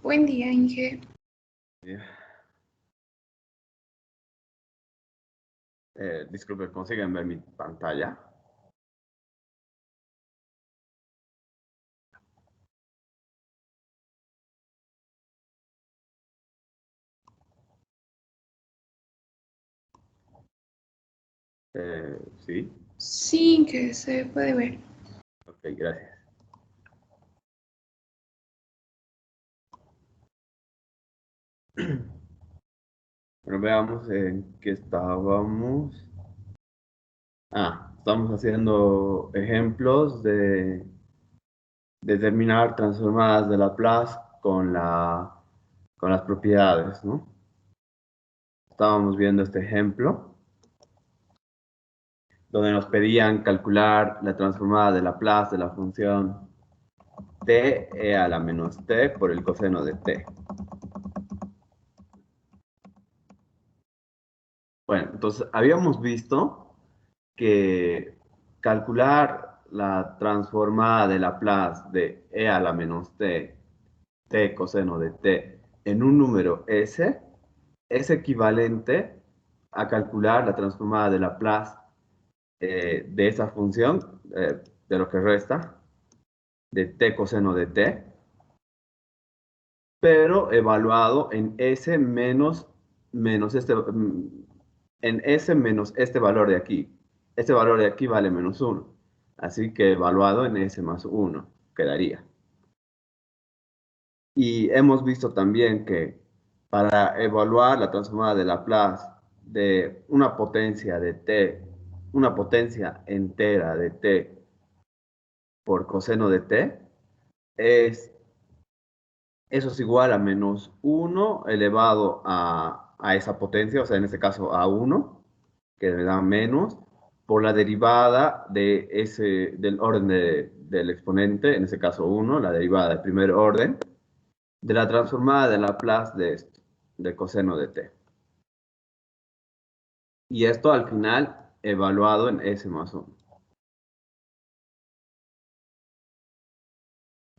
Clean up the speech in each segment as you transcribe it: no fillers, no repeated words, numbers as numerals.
Buen día, Inge. Bien. Disculpe, ¿consiguen ver mi pantalla? Sí. Sí, que se puede ver. Ok, gracias. Bueno, veamos en qué estábamos. Estamos haciendo ejemplos de determinar transformadas de Laplace con las propiedades, ¿no? Estábamos viendo este ejemplo donde nos pedían calcular la transformada de Laplace de la función t e a la menos t por el coseno de t. Bueno, entonces habíamos visto que calcular la transformada de Laplace de e a la menos t, t coseno de t, en un número s, es equivalente a calcular la transformada de Laplace de esa función, de lo que resta, de t coseno de t, pero evaluado en s menos en s menos este valor de aquí. Este valor de aquí vale menos 1. Así que evaluado en s más 1 quedaría. Y hemos visto también que para evaluar la transformada de Laplace de una potencia de t, una potencia entera de t por coseno de t, eso es igual a menos 1 elevado a esa potencia, o sea, en este caso a 1, que me da menos, por la derivada del orden del exponente, en este caso 1, la derivada del primer orden, de la transformada de Laplace de esto, de coseno de t. Y esto al final evaluado en s más 1.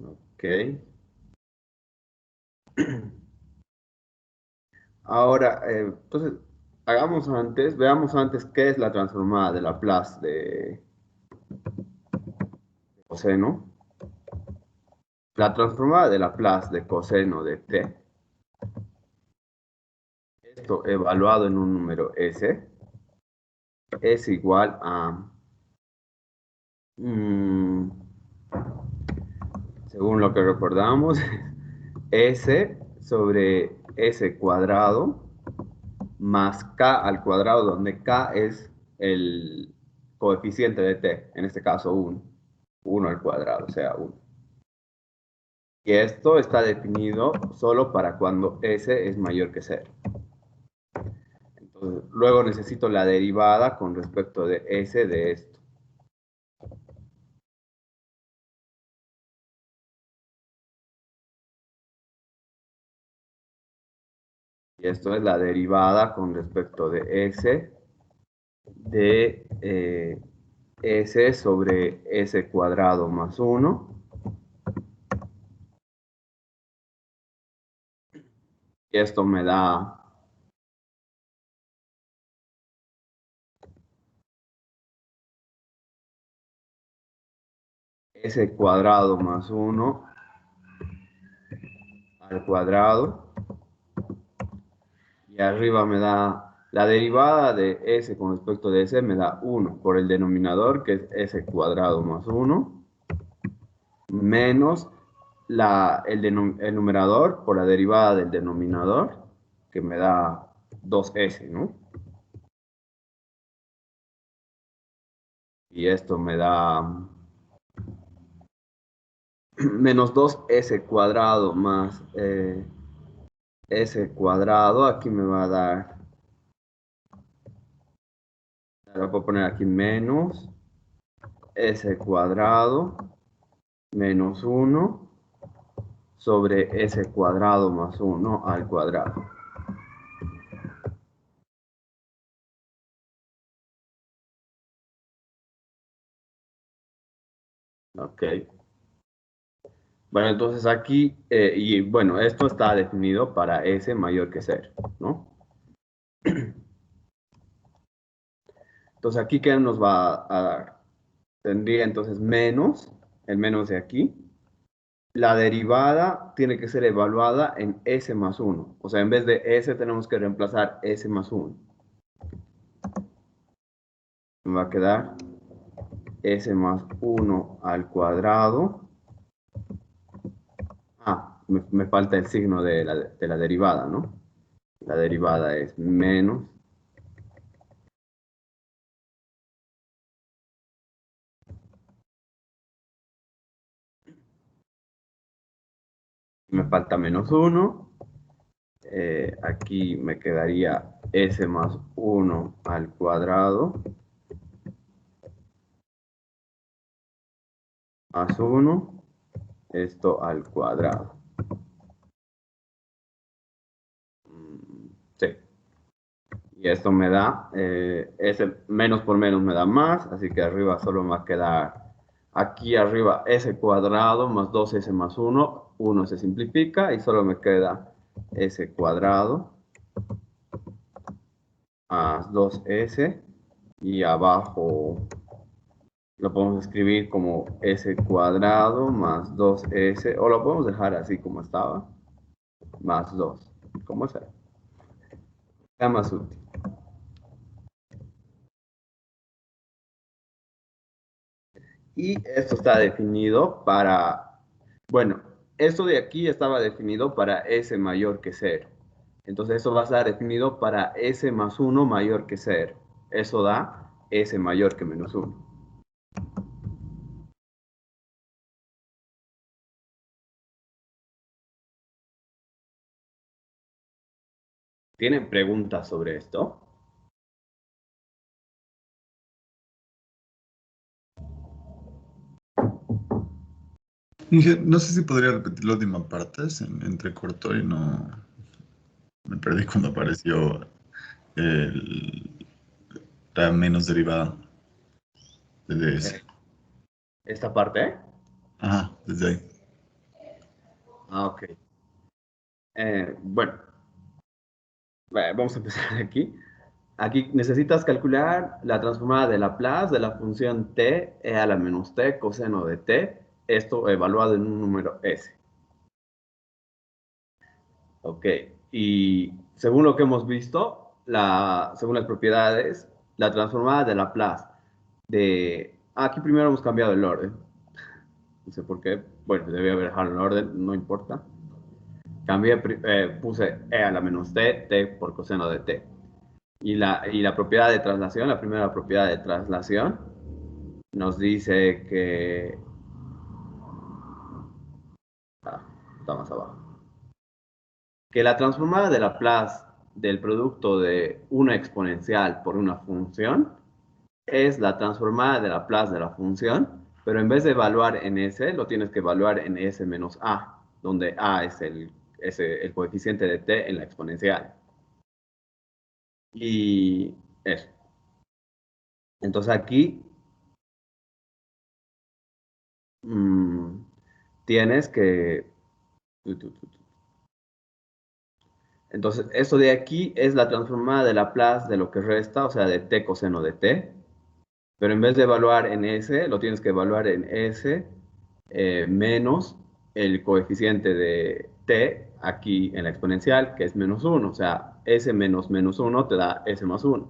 Ok. Ahora, entonces, veamos antes qué es la transformada de Laplace de coseno. La transformada de Laplace de coseno de t, esto evaluado en un número s, es igual a, mm, según lo que recordamos, s sobre s cuadrado más k al cuadrado, donde k es el coeficiente de t, en este caso 1, 1 al cuadrado, o sea 1. Y esto está definido solo para cuando s es mayor que 0. Entonces, luego necesito la derivada con respecto de s de esto. Y esto es la derivada con respecto de s de s sobre s cuadrado más 1. Y esto me da s cuadrado más 1 al cuadrado. Y arriba me da la derivada de s con respecto de s, me da 1 por el denominador, que es s cuadrado más 1, menos el numerador por la derivada del denominador, que me da 2s, ¿no? Y esto me da menos 2s cuadrado más s cuadrado. Aquí me va a dar, lo voy a poner aquí menos s cuadrado menos 1 sobre s cuadrado más 1 al cuadrado. Ok. Bueno, entonces aquí, y bueno, esto está definido para S mayor que 0, ¿no? Entonces aquí, ¿qué nos va a dar? Tendría entonces menos, el menos de aquí. La derivada tiene que ser evaluada en S más 1. O sea, en vez de S tenemos que reemplazar S más 1. Me va a quedar S más 1 al cuadrado. Ah, me falta el signo de la derivada, ¿no? La derivada es menos. Me falta menos 1. Aquí me quedaría S más 1 al cuadrado. Más 1. Esto al cuadrado. Sí. Y esto me da, ese menos por menos me da más, así que arriba solo me va a quedar, aquí arriba s cuadrado más 2s más 1, 1 se simplifica y solo me queda s cuadrado más 2s y abajo lo podemos escribir como s cuadrado más 2s, o lo podemos dejar así como estaba, más 2, como sea, sea más útil. Y esto está definido para, bueno, esto de aquí estaba definido para S mayor que 0. Entonces eso va a estar definido para S más 1 mayor que 0. Eso da S mayor que menos 1. ¿Tienen preguntas sobre esto? Inge, no sé si podría repetir la última parte, se me entrecortó y no me perdí cuando apareció el, la menos derivada de DS. Esta parte. Ajá, desde ahí. Ah, ok. Bueno, vamos a empezar aquí. Aquí necesitas calcular la transformada de Laplace de la función t e a la menos t coseno de t, esto evaluado en un número s. Ok, y según lo que hemos visto, según las propiedades, la transformada de Laplace aquí primero hemos cambiado el orden. No sé por qué. Bueno, debía haber dejado el orden, no importa. Cambié, puse e a la menos t, t por coseno de t. Y la propiedad de traslación, la primera propiedad de traslación, nos dice que... está más abajo. Que la transformada de Laplace del producto de una exponencial por una función es la transformada de Laplace de la función, pero en vez de evaluar en S, lo tienes que evaluar en S menos A, donde A es el coeficiente de t en la exponencial. Y eso. Entonces aquí mmm, tienes que... Entonces, esto de aquí es la transformada de Laplace de lo que resta, o sea, de t coseno de t. Pero en vez de evaluar en S, lo tienes que evaluar en S menos el coeficiente de t aquí en la exponencial, que es menos 1. O sea, S menos menos 1 te da S más 1.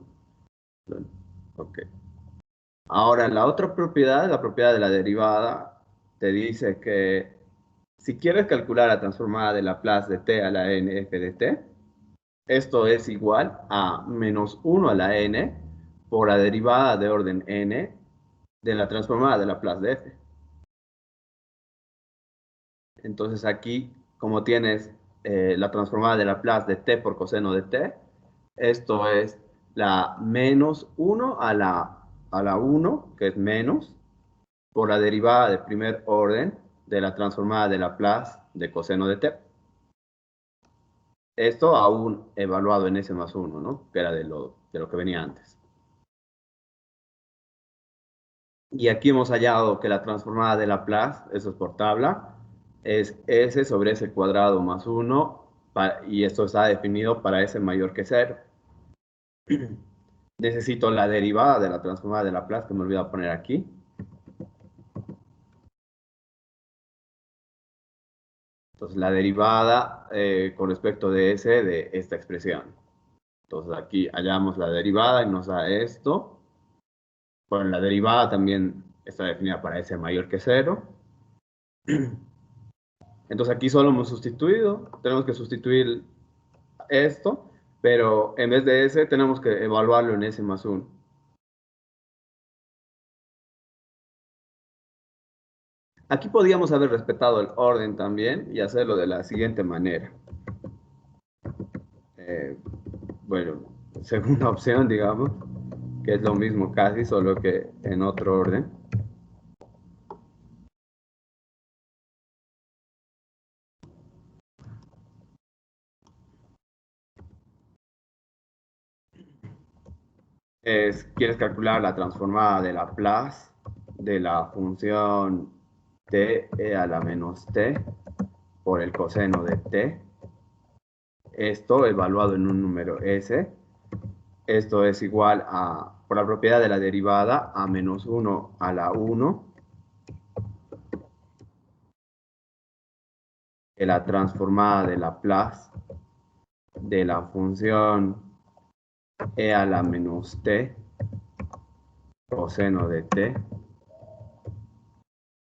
Ok. Ahora, la otra propiedad, la propiedad de la derivada, te dice que si quieres calcular la transformada de Laplace de t a la n f de t, esto es igual a menos 1 a la n por la derivada de orden n de la transformada de Laplace de f. Entonces aquí, como tienes la transformada de Laplace de t por coseno de t, esto es la menos 1 a la 1, que es menos, por la derivada de primer orden de la transformada de Laplace de coseno de t. Esto aún evaluado en S más 1, ¿no? Que era de lo que venía antes. Y aquí hemos hallado que la transformada de Laplace, eso es por tabla, es S sobre S cuadrado más 1, y esto está definido para S mayor que 0. Necesito la derivada de la transformada de Laplace, que me olvidé poner aquí. Entonces, la derivada con respecto de S de esta expresión. Entonces, aquí hallamos la derivada y nos da esto. Bueno, la derivada también está definida para S mayor que 0. Entonces, aquí solo hemos sustituido. Tenemos que sustituir esto, pero en vez de S tenemos que evaluarlo en S más 1. Aquí podríamos haber respetado el orden también y hacerlo de la siguiente manera. Bueno, segunda opción, digamos, que es lo mismo casi, solo que en otro orden. Quieres calcular la transformada de Laplace de la función t e a la menos t por el coseno de t. Esto evaluado en un número s. Esto es igual a, por la propiedad de la derivada, a menos 1 a la 1 de la transformada de Laplace de la función e a la menos t coseno de t.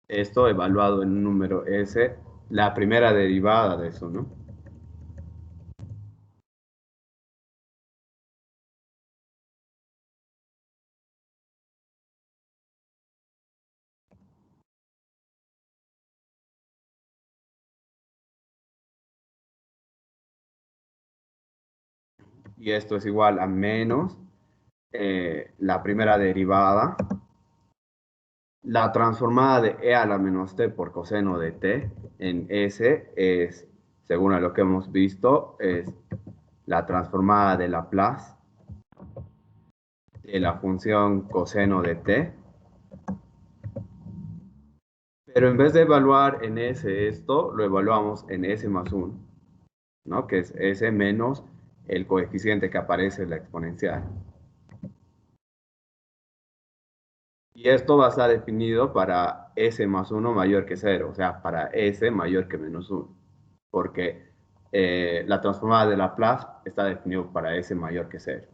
Esto evaluado en un número s, la primera derivada de eso, ¿no? Y esto es igual a menos la primera derivada, la transformada de e a la menos t por coseno de t en s es, según a lo que hemos visto, es la transformada de Laplace de la función coseno de t. Pero en vez de evaluar en s esto, lo evaluamos en s más 1, ¿no? Que es s menos el coeficiente que aparece en la exponencial. Y esto va a estar definido para s más 1 mayor que 0, o sea, para s mayor que menos 1, porque la transformada de Laplace está definido para s mayor que 0.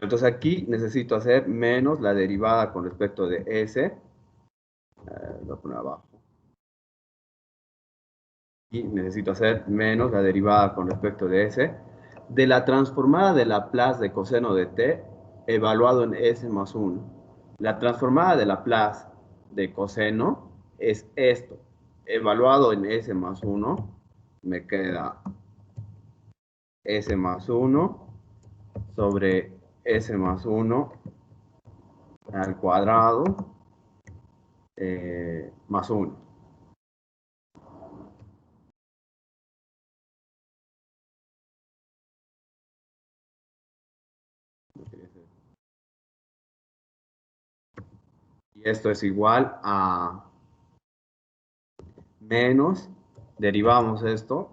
Entonces aquí necesito hacer menos la derivada con respecto de s, lo voy a poner abajo, y necesito hacer menos la derivada con respecto de s, de la transformada de Laplace de coseno de t, evaluado en s más 1. La transformada de Laplace de coseno es esto. Evaluado en s más 1, me queda s más 1 sobre s más 1 al cuadrado más 1. Y esto es igual a menos, derivamos esto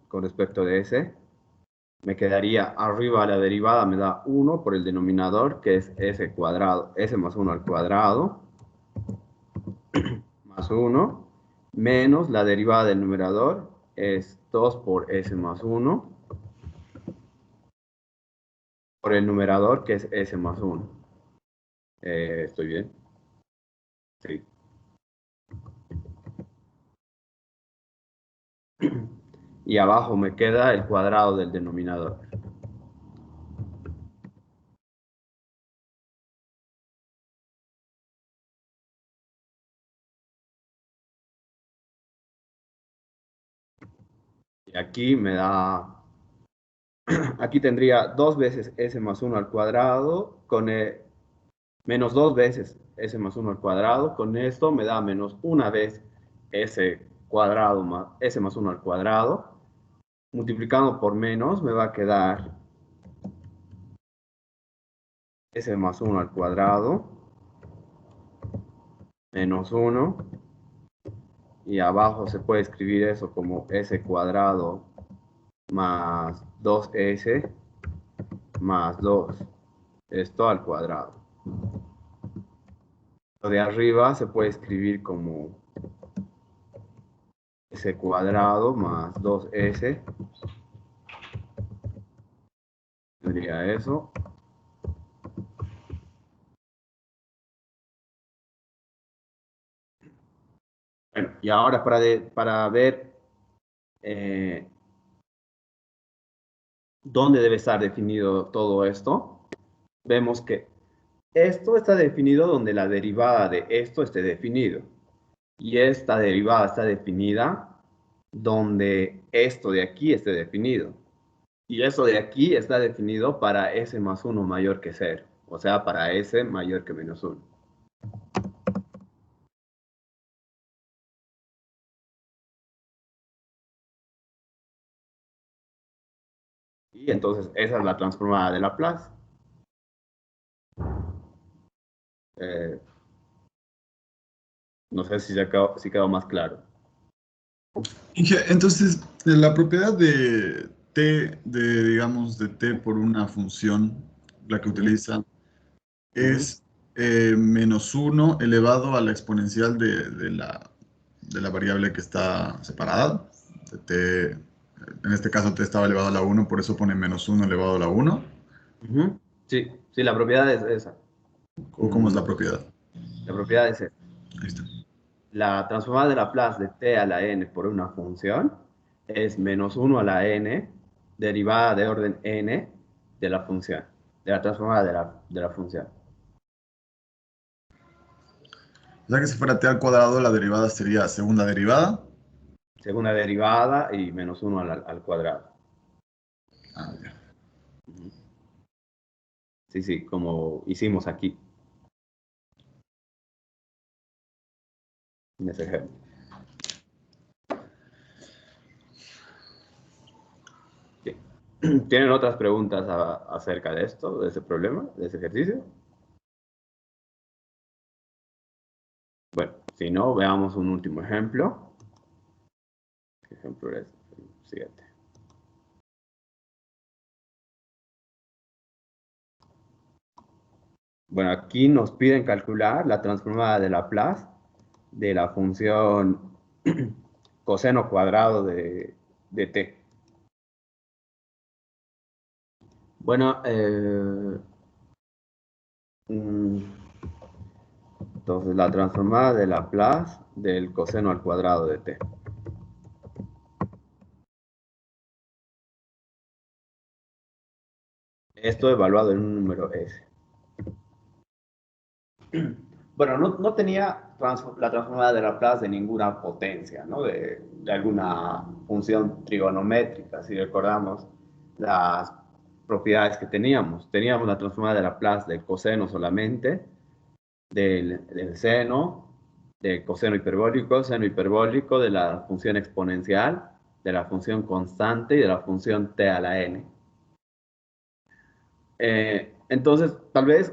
con respecto de s, me quedaría arriba la derivada, me da 1 por el denominador, que es s cuadrado, s más 1 al cuadrado, más 1, menos la derivada del numerador, es 2 por s más 1, por el numerador, que es s más 1. ¿Estoy bien? Sí. Y abajo me queda el cuadrado del denominador. Y aquí me da, aquí tendría 2 veces s más 1 al cuadrado, con menos 2 veces s más 1 al cuadrado. Con esto me da menos una vez s cuadrado más s más 1 al cuadrado. Multiplicando por menos me va a quedar s más 1 al cuadrado menos 1. Y abajo se puede escribir eso como s cuadrado más 2s más 2. Esto al cuadrado. Lo de arriba se puede escribir como s cuadrado más 2s. Tendría eso. Bueno, y ahora para ver dónde debe estar definido todo esto, vemos que esto está definido donde la derivada de esto esté definido. Y esta derivada está definida donde esto de aquí esté definido. Y eso de aquí está definido para s más 1 mayor que 0. O sea, para s mayor que menos 1. Y entonces esa es la transformada de Laplace. Eh, no sé si quedó más claro. Inge, entonces, la propiedad de t, digamos, de t por una función, la que utiliza, es menos 1 elevado a la exponencial de la variable que está separada. De t, en este caso t estaba elevado a la 1, por eso pone menos 1 elevado a la 1. Sí, sí, la propiedad es esa. ¿O cómo es la propiedad? La propiedad es esa. Ahí está. La transformada de Laplace de t a la n por una función es menos 1 a la n, derivada de orden n de la función, de la transformada de la función. O sea que si fuera t al cuadrado, la derivada sería segunda derivada. Segunda derivada y menos 1 al cuadrado. Ah, ya. Sí, sí, como hicimos aquí, en ese ejemplo. Sí. ¿Tienen otras preguntas acerca de esto, de ese problema, de ese ejercicio? Bueno, si no, veamos un último ejemplo. ¿Qué ejemplo es? El siguiente. Bueno, aquí nos piden calcular la transformada de Laplace de la función coseno cuadrado de t. Bueno, entonces la transformada de Laplace del coseno al cuadrado de t. Esto evaluado en un número S. Bueno, no tenía la transformada de Laplace de ninguna potencia, ¿no? De alguna función trigonométrica, si recordamos las propiedades que teníamos. Teníamos la transformada de Laplace del coseno solamente, del seno, del coseno hiperbólico, seno hiperbólico, de la función exponencial, de la función constante y de la función t a la n. Entonces, tal vez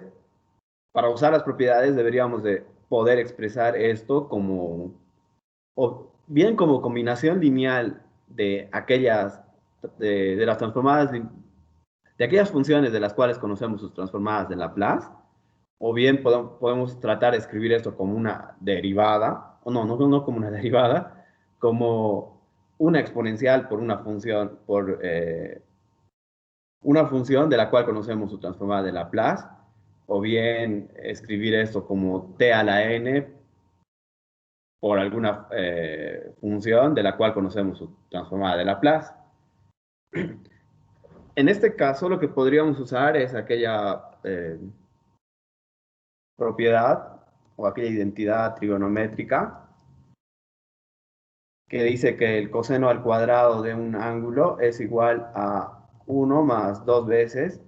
para usar las propiedades deberíamos de poder expresar esto como, o bien como combinación lineal de aquellas, de las transformadas, de aquellas funciones de las cuales conocemos sus transformadas de Laplace, o bien podemos tratar de escribir esto como una derivada, o no como una derivada, como una exponencial por una función, por una función de la cual conocemos su transformada de Laplace, o bien escribir esto como t a la n por alguna función de la cual conocemos su transformada de Laplace. En este caso, lo que podríamos usar es aquella propiedad o aquella identidad trigonométrica que dice que el coseno al cuadrado de un ángulo es igual a 1 más 2 veces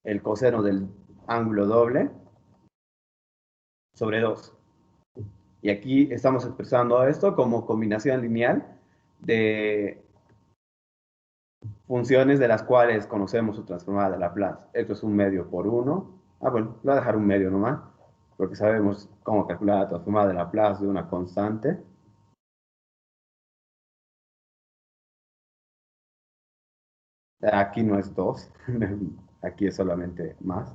el coseno del ángulo doble sobre 2. Y aquí estamos expresando esto como combinación lineal de funciones de las cuales conocemos su transformada de Laplace. Esto es un medio por 1. Ah, bueno, voy a dejar un medio nomás. porque sabemos cómo calcular la transformada de Laplace de una constante. Aquí no es 2, aquí es solamente más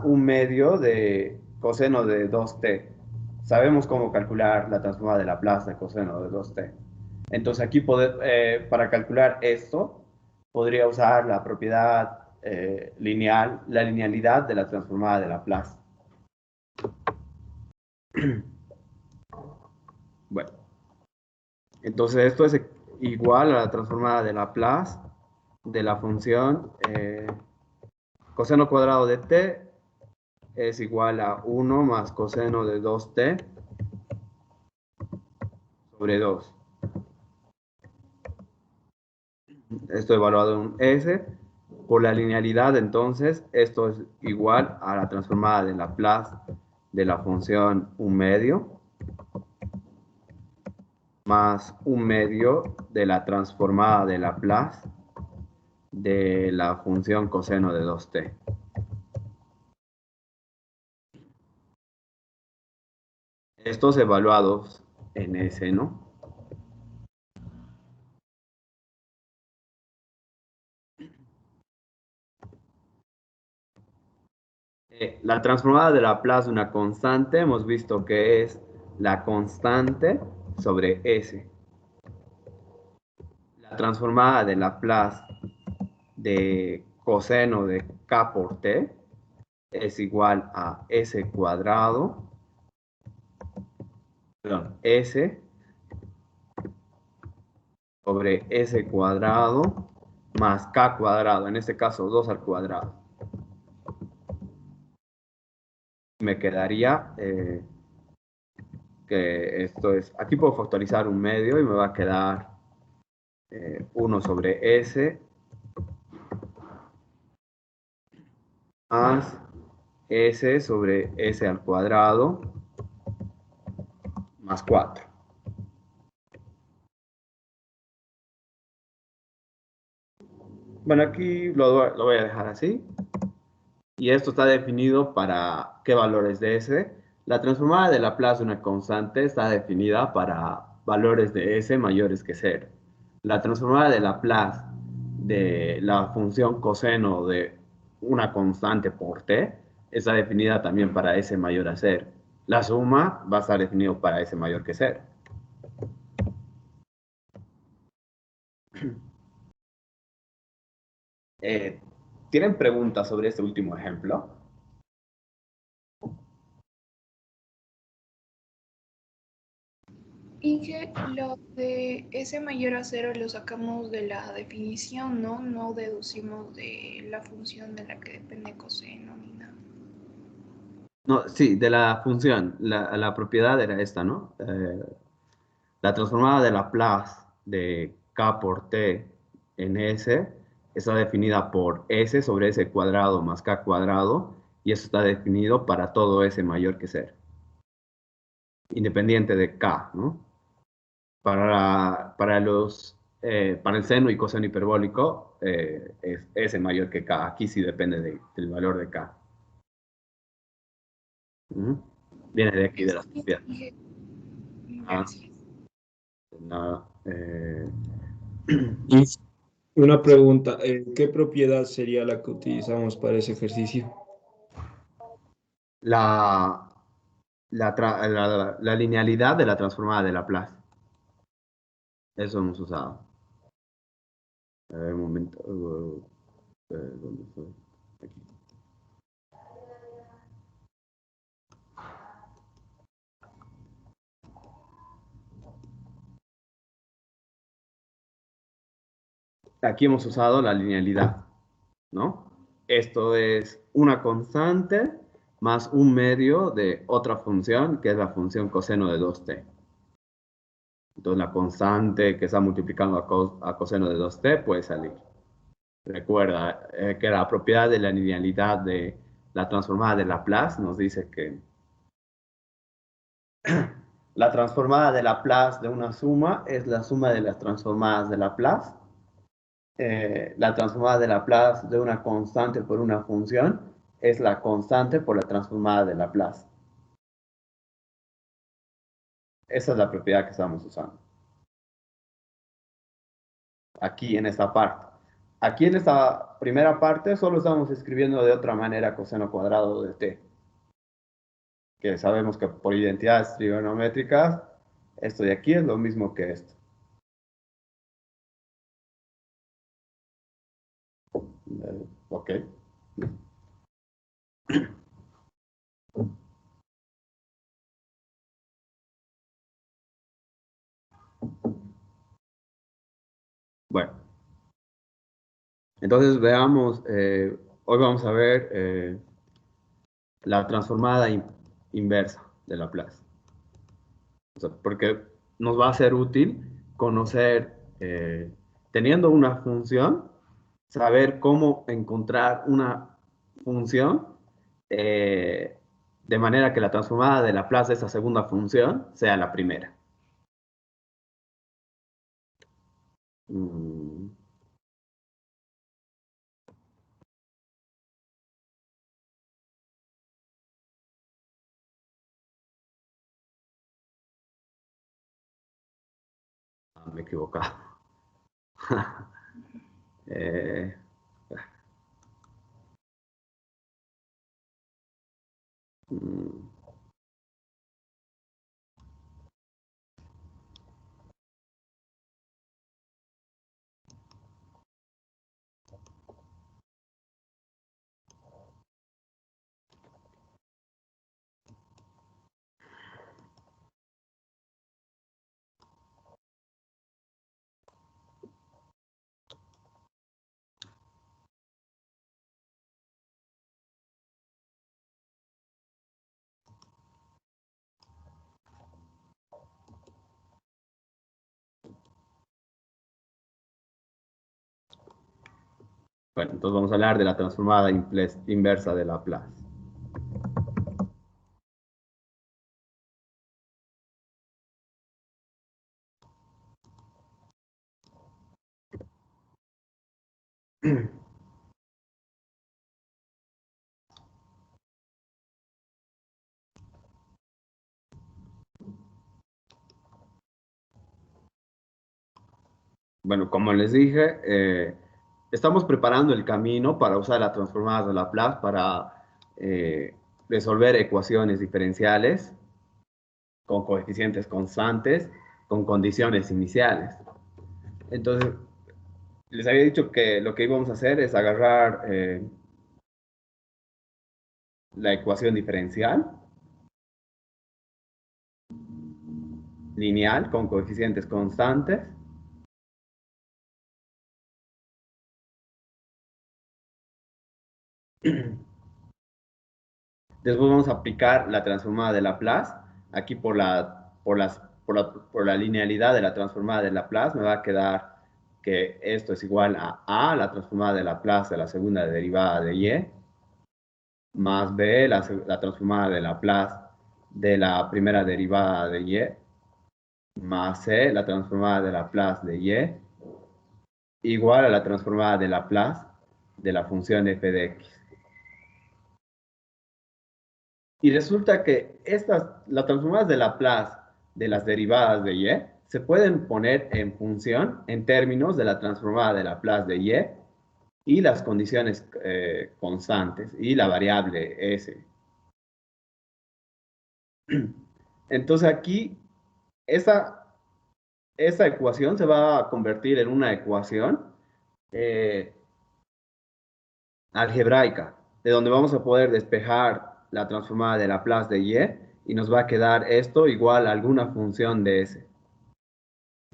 un medio de coseno de 2t. Sabemos cómo calcular la transformada de Laplace de coseno de 2t. Entonces aquí para calcular esto, podría usar la propiedad lineal, la linealidad de la transformada de Laplace. Bueno, entonces esto es igual a la transformada de Laplace de la función coseno cuadrado de t es igual a 1 más coseno de 2t sobre 2. Esto evaluado en s. Por la linealidad, entonces, esto es igual a la transformada de Laplace de la función 1 medio más 1 medio de la transformada de Laplace de la función coseno de 2t. Estos evaluados en S, ¿no? La transformada de Laplace de una constante, hemos visto que es la constante sobre S. La transformada de Laplace de coseno de k por t es igual a s cuadrado, perdón, s sobre s cuadrado más k cuadrado, en este caso 2 al cuadrado. Me quedaría que esto es, aquí puedo factorizar un medio y me va a quedar 1 sobre s más s sobre s al cuadrado más 4. Bueno, aquí lo voy a dejar así. Y esto está definido para qué valores de S. La transformada de Laplace de una constante está definida para valores de S mayores que 0. La transformada de Laplace de la función coseno de una constante por t está definida también para S mayor a 0. La suma va a estar definido para S mayor que 0. ¿Tienen preguntas sobre este último ejemplo? Inge, lo de S mayor a 0 lo sacamos de la definición, ¿no? No deducimos de la función de la que depende coseno ni nada. No, sí, de la función. La propiedad era esta, ¿no? La transformada de Laplace de k por t en S está definida por S sobre S cuadrado más k cuadrado, y eso está definido para todo S mayor que 0, independiente de k, ¿no? Para el seno y coseno hiperbólico es S mayor que k. Aquí sí depende del valor de k. Viene de aquí, de las Sí, propiedades. Inge, Ah, gracias. no, Y una pregunta, ¿qué propiedad sería la que utilizamos para ese ejercicio? la, la linealidad de la transformada de Laplace. Eso hemos usado. A ver, un momento. ¿Dónde fue? Aquí. Aquí hemos usado la linealidad, ¿no? Esto es una constante más un medio de otra función, que es la función coseno de 2t. Entonces la constante que está multiplicando a coseno de 2t puede salir. Recuerda que la propiedad de la linealidad de la transformada de Laplace nos dice que la transformada de Laplace de una suma es la suma de las transformadas de Laplace la transformada de Laplace de una constante por una función es la constante por la transformada de Laplace. Esa es la propiedad que estamos usando. Aquí en esta parte. Aquí en esta primera parte solo estamos escribiendo de otra manera coseno cuadrado de t. Que sabemos que por identidades trigonométricas, esto de aquí es lo mismo que esto. Ok. Bueno. Entonces veamos, hoy vamos a ver la transformada inversa de Laplace. O sea, porque nos va a ser útil conocer, teniendo una función, saber cómo encontrar una función de manera que la transformada de Laplace de esa segunda función sea la primera. Me he equivocado. eh, mm, bueno, entonces vamos a hablar de la transformada inversa de Laplace. Bueno, como les dije, estamos preparando el camino para usar las transformadas de Laplace para resolver ecuaciones diferenciales con coeficientes constantes, con condiciones iniciales. Entonces, les había dicho que lo que íbamos a hacer es agarrar la ecuación diferencial lineal con coeficientes constantes. Después vamos a aplicar la transformada de Laplace. Aquí por la linealidad de la transformada de Laplace me va a quedar que esto es igual a la transformada de Laplace de la segunda derivada de y, más b, la transformada de Laplace de la primera derivada de y, más c, la transformada de Laplace de y, igual a la transformada de Laplace de la función f de x. Y resulta que las transformadas de Laplace de las derivadas de y se pueden poner en función en términos de la transformada de Laplace de y las condiciones constantes y la variable s. Entonces aquí esa ecuación se va a convertir en una ecuación algebraica, de donde vamos a poder despejar la transformada de Laplace de y nos va a quedar esto igual a alguna función de s.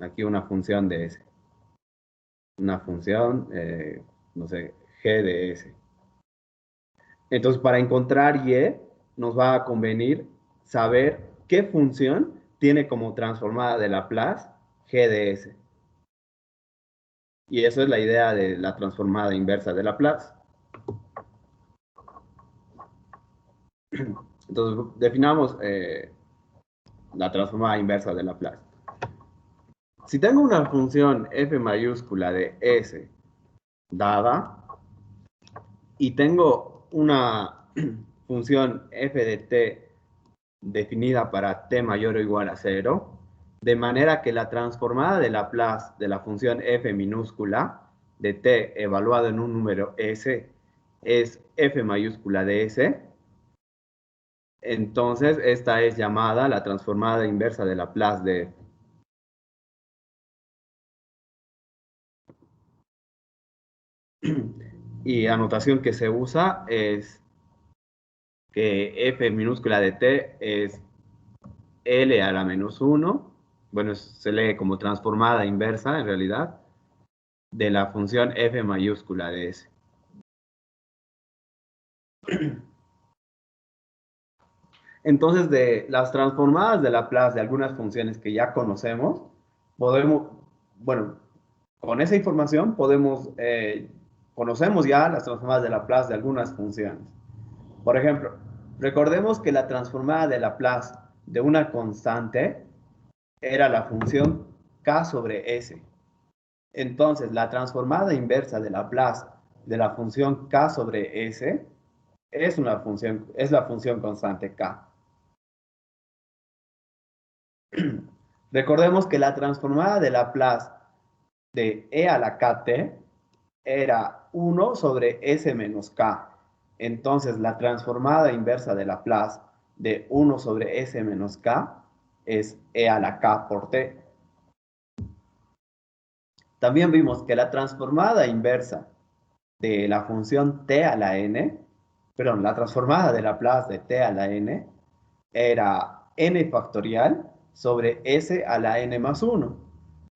Aquí una función de s. Una función, no sé, g de s. Entonces, para encontrar y, nos va a convenir saber qué función tiene como transformada de Laplace g de s. Y eso es la idea de la transformada inversa de Laplace. Entonces, definamos la transformada inversa de Laplace. Si tengo una función f mayúscula de s dada y tengo una función f de t definida para t mayor o igual a 0, de manera que la transformada de Laplace de la función f minúscula de t evaluado en un número s es f mayúscula de s. Entonces, esta es llamada la transformada inversa de Laplace de f. Y la notación que se usa es que f minúscula de t es L a la menos 1, bueno, se lee como transformada inversa en realidad, de la función f mayúscula de s. Entonces, de las transformadas de Laplace de algunas funciones que ya conocemos, podemos, bueno, con esa información conocemos ya las transformadas de Laplace de algunas funciones. Por ejemplo, recordemos que la transformada de Laplace de una constante era la función k sobre s. Entonces, la transformada inversa de Laplace de la función k sobre s es la función constante k. Recordemos que la transformada de Laplace de e a la kt era 1 sobre s menos k. Entonces, la transformada inversa de Laplace de 1 sobre s menos k es e a la k por t. También vimos que la transformada inversa de la función t a la n, perdón, la transformada de Laplace de t a la n era n factorial sobre s a la n más 1.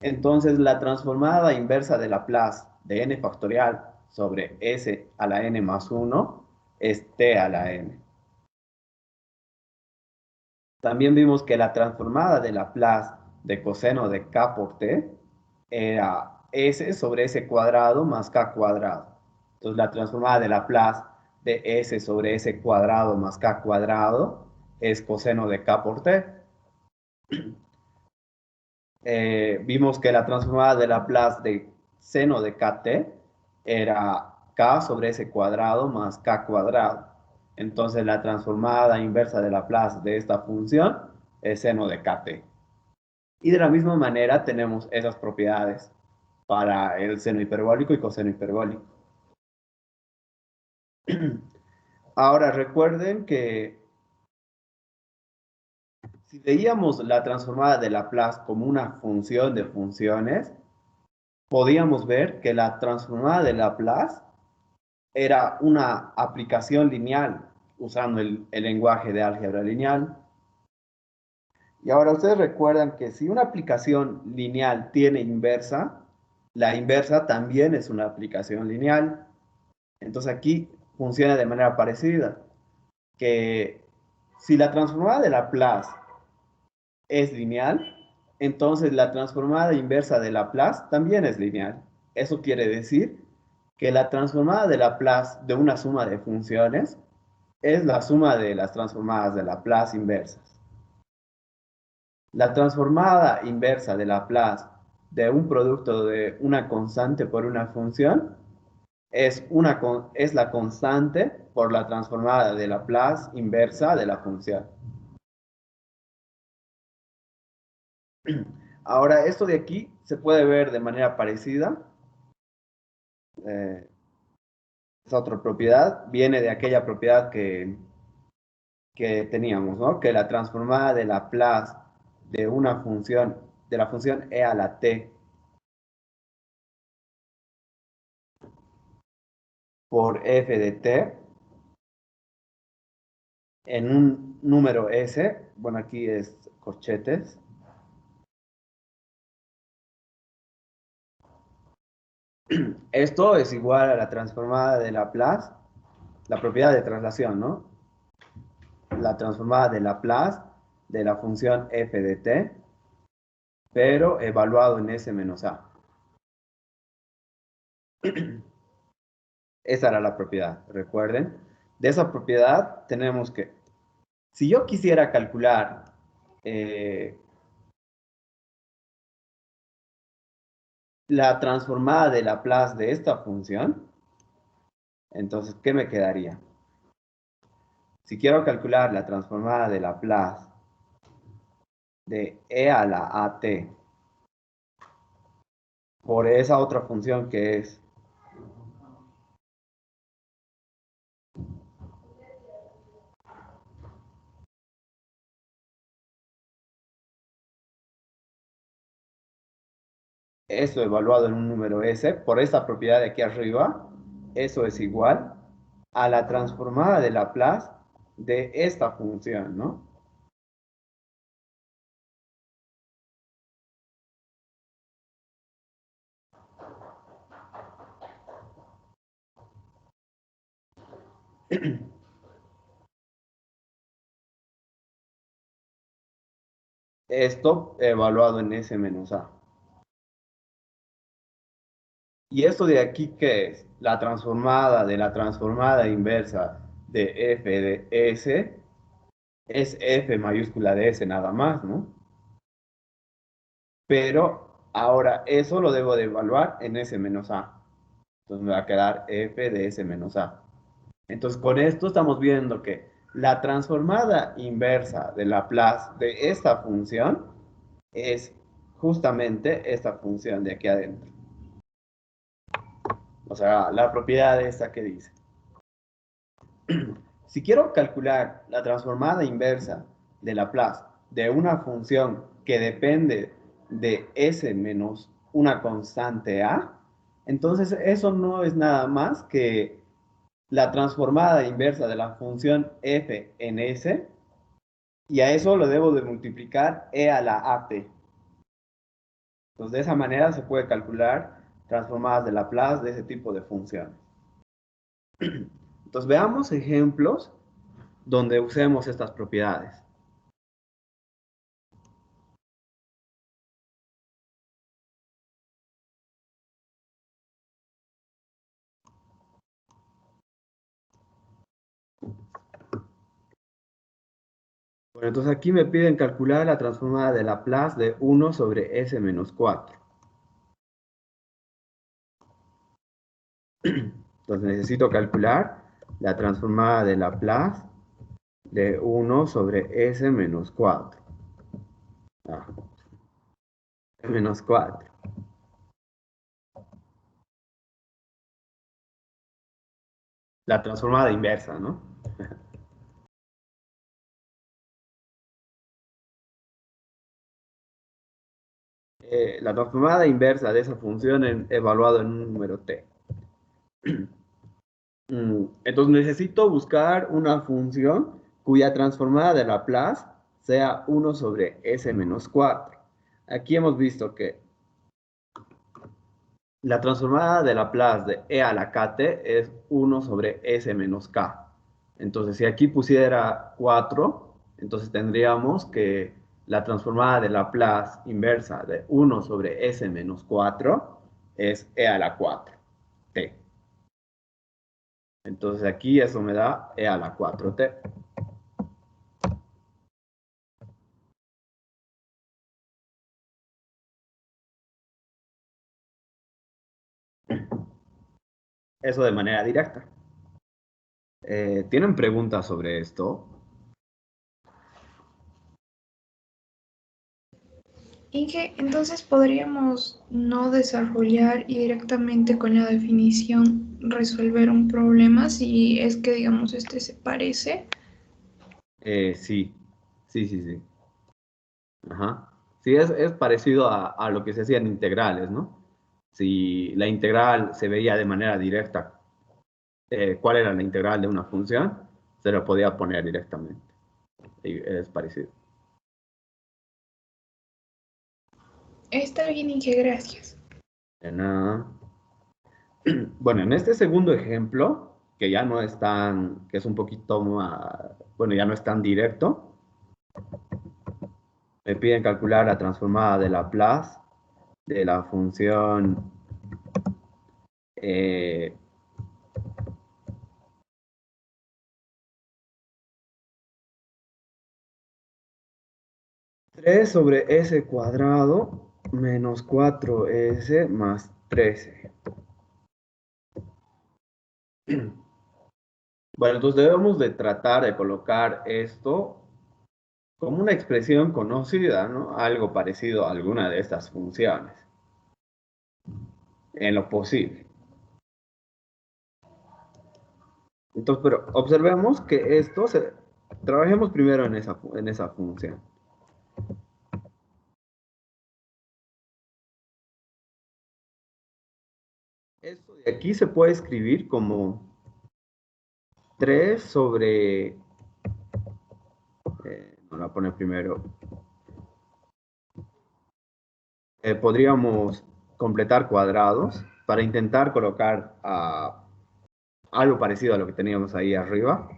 Entonces, la transformada inversa de Laplace de n factorial sobre s a la n más 1 es t a la n. También vimos que la transformada de Laplace de coseno de k por t era s sobre s cuadrado más k cuadrado. Entonces, la transformada de Laplace de s sobre s cuadrado más k cuadrado es coseno de k por t. Vimos que la transformada de Laplace de seno de kt era k sobre s cuadrado más k cuadrado. Entonces, la transformada inversa de Laplace de esta función es seno de kt. Y de la misma manera tenemos esas propiedades para el seno hiperbólico y coseno hiperbólico. Ahora recuerden que si veíamos la transformada de Laplace como una función de funciones, podíamos ver que la transformada de Laplace era una aplicación lineal usando el lenguaje de álgebra lineal. Y ahora ustedes recuerdan que si una aplicación lineal tiene inversa, la inversa también es una aplicación lineal. Entonces aquí funciona de manera parecida, que si la transformada de Laplace es lineal, entonces la transformada inversa de Laplace también es lineal. Eso quiere decir que la transformada de Laplace de una suma de funciones es la suma de las transformadas de Laplace inversas. La transformada inversa de Laplace de un producto de una constante por una función es la constante por la transformada de Laplace inversa de la función. Ahora, esto de aquí se puede ver de manera parecida. Esa otra propiedad viene de aquella propiedad que teníamos, ¿no? Que la transformada de Laplace de una función, de la función e a la t por f de t en un número s, bueno, aquí es corchetes, esto es igual a la transformada de Laplace, la propiedad de traslación, ¿no? La transformada de Laplace de la función f de t, pero evaluado en s menos a. Esa era la propiedad, recuerden. De esa propiedad tenemos que, si yo quisiera calcular la transformada de Laplace de esta función, entonces, ¿qué me quedaría? Si quiero calcular la transformada de Laplace de e a la at por esa otra función que es eso evaluado en un número S, por esta propiedad de aquí arriba, eso es igual a la transformada de Laplace de esta función, ¿no? Esto evaluado en S menos A. ¿Y esto de aquí qué es? La transformada de la transformada inversa de f de S es f mayúscula de S nada más, ¿no? Pero ahora eso lo debo de evaluar en S menos A. Entonces me va a quedar f de S menos A. Entonces con esto estamos viendo que la transformada inversa de Laplace de esta función es justamente esta función de aquí adentro. O sea, la propiedad de esta que dice. Si quiero calcular la transformada inversa de Laplace de una función que depende de S menos una constante A, entonces eso no es nada más que la transformada inversa de la función f en S, y a eso lo debo de multiplicar e a la at. Entonces de esa manera se puede calcular transformadas de Laplace de ese tipo de funciones. Entonces veamos ejemplos donde usemos estas propiedades. Bueno, entonces aquí me piden calcular la transformada de Laplace de 1 sobre S menos 4. Entonces necesito calcular la transformada de Laplace de 1 sobre S menos 4. Ah, menos 4. La transformada inversa, ¿no? La transformada inversa de esa función evaluado en un número t. Entonces necesito buscar una función cuya transformada de Laplace sea 1 sobre S menos 4. Aquí hemos visto que la transformada de Laplace de e a la kt es 1 sobre S menos k. Entonces, si aquí pusiera 4, entonces tendríamos que la transformada de Laplace inversa de 1 sobre S menos 4 es e a la 4, t. Entonces aquí eso me da e a la 4t. Eso de manera directa. ¿Tienen preguntas sobre esto? Inge, entonces podríamos no desarrollar y directamente con la definición resolver un problema si es que, digamos, este se parece. Sí, sí, sí, sí. Ajá. Sí, es parecido a lo que se hacía en integrales, ¿no? Si la integral se veía de manera directa, cuál era la integral de una función, se lo podía poner directamente. Y es parecido. Está bien, Inge, gracias. De nada. Bueno, en este segundo ejemplo, que ya no es tan, que es un poquito más, bueno, ya no es tan directo, me piden calcular la transformada de Laplace de la función eh, 3 sobre S cuadrado menos 4s más 13. Bueno, entonces debemos de tratar de colocar esto como una expresión conocida, ¿no? Algo parecido a alguna de estas funciones, en lo posible. Entonces, pero observemos que trabajemos primero en esa función. Esto de aquí se puede escribir como 3 sobre... no la pone primero. Podríamos completar cuadrados para intentar colocar algo parecido a lo que teníamos ahí arriba.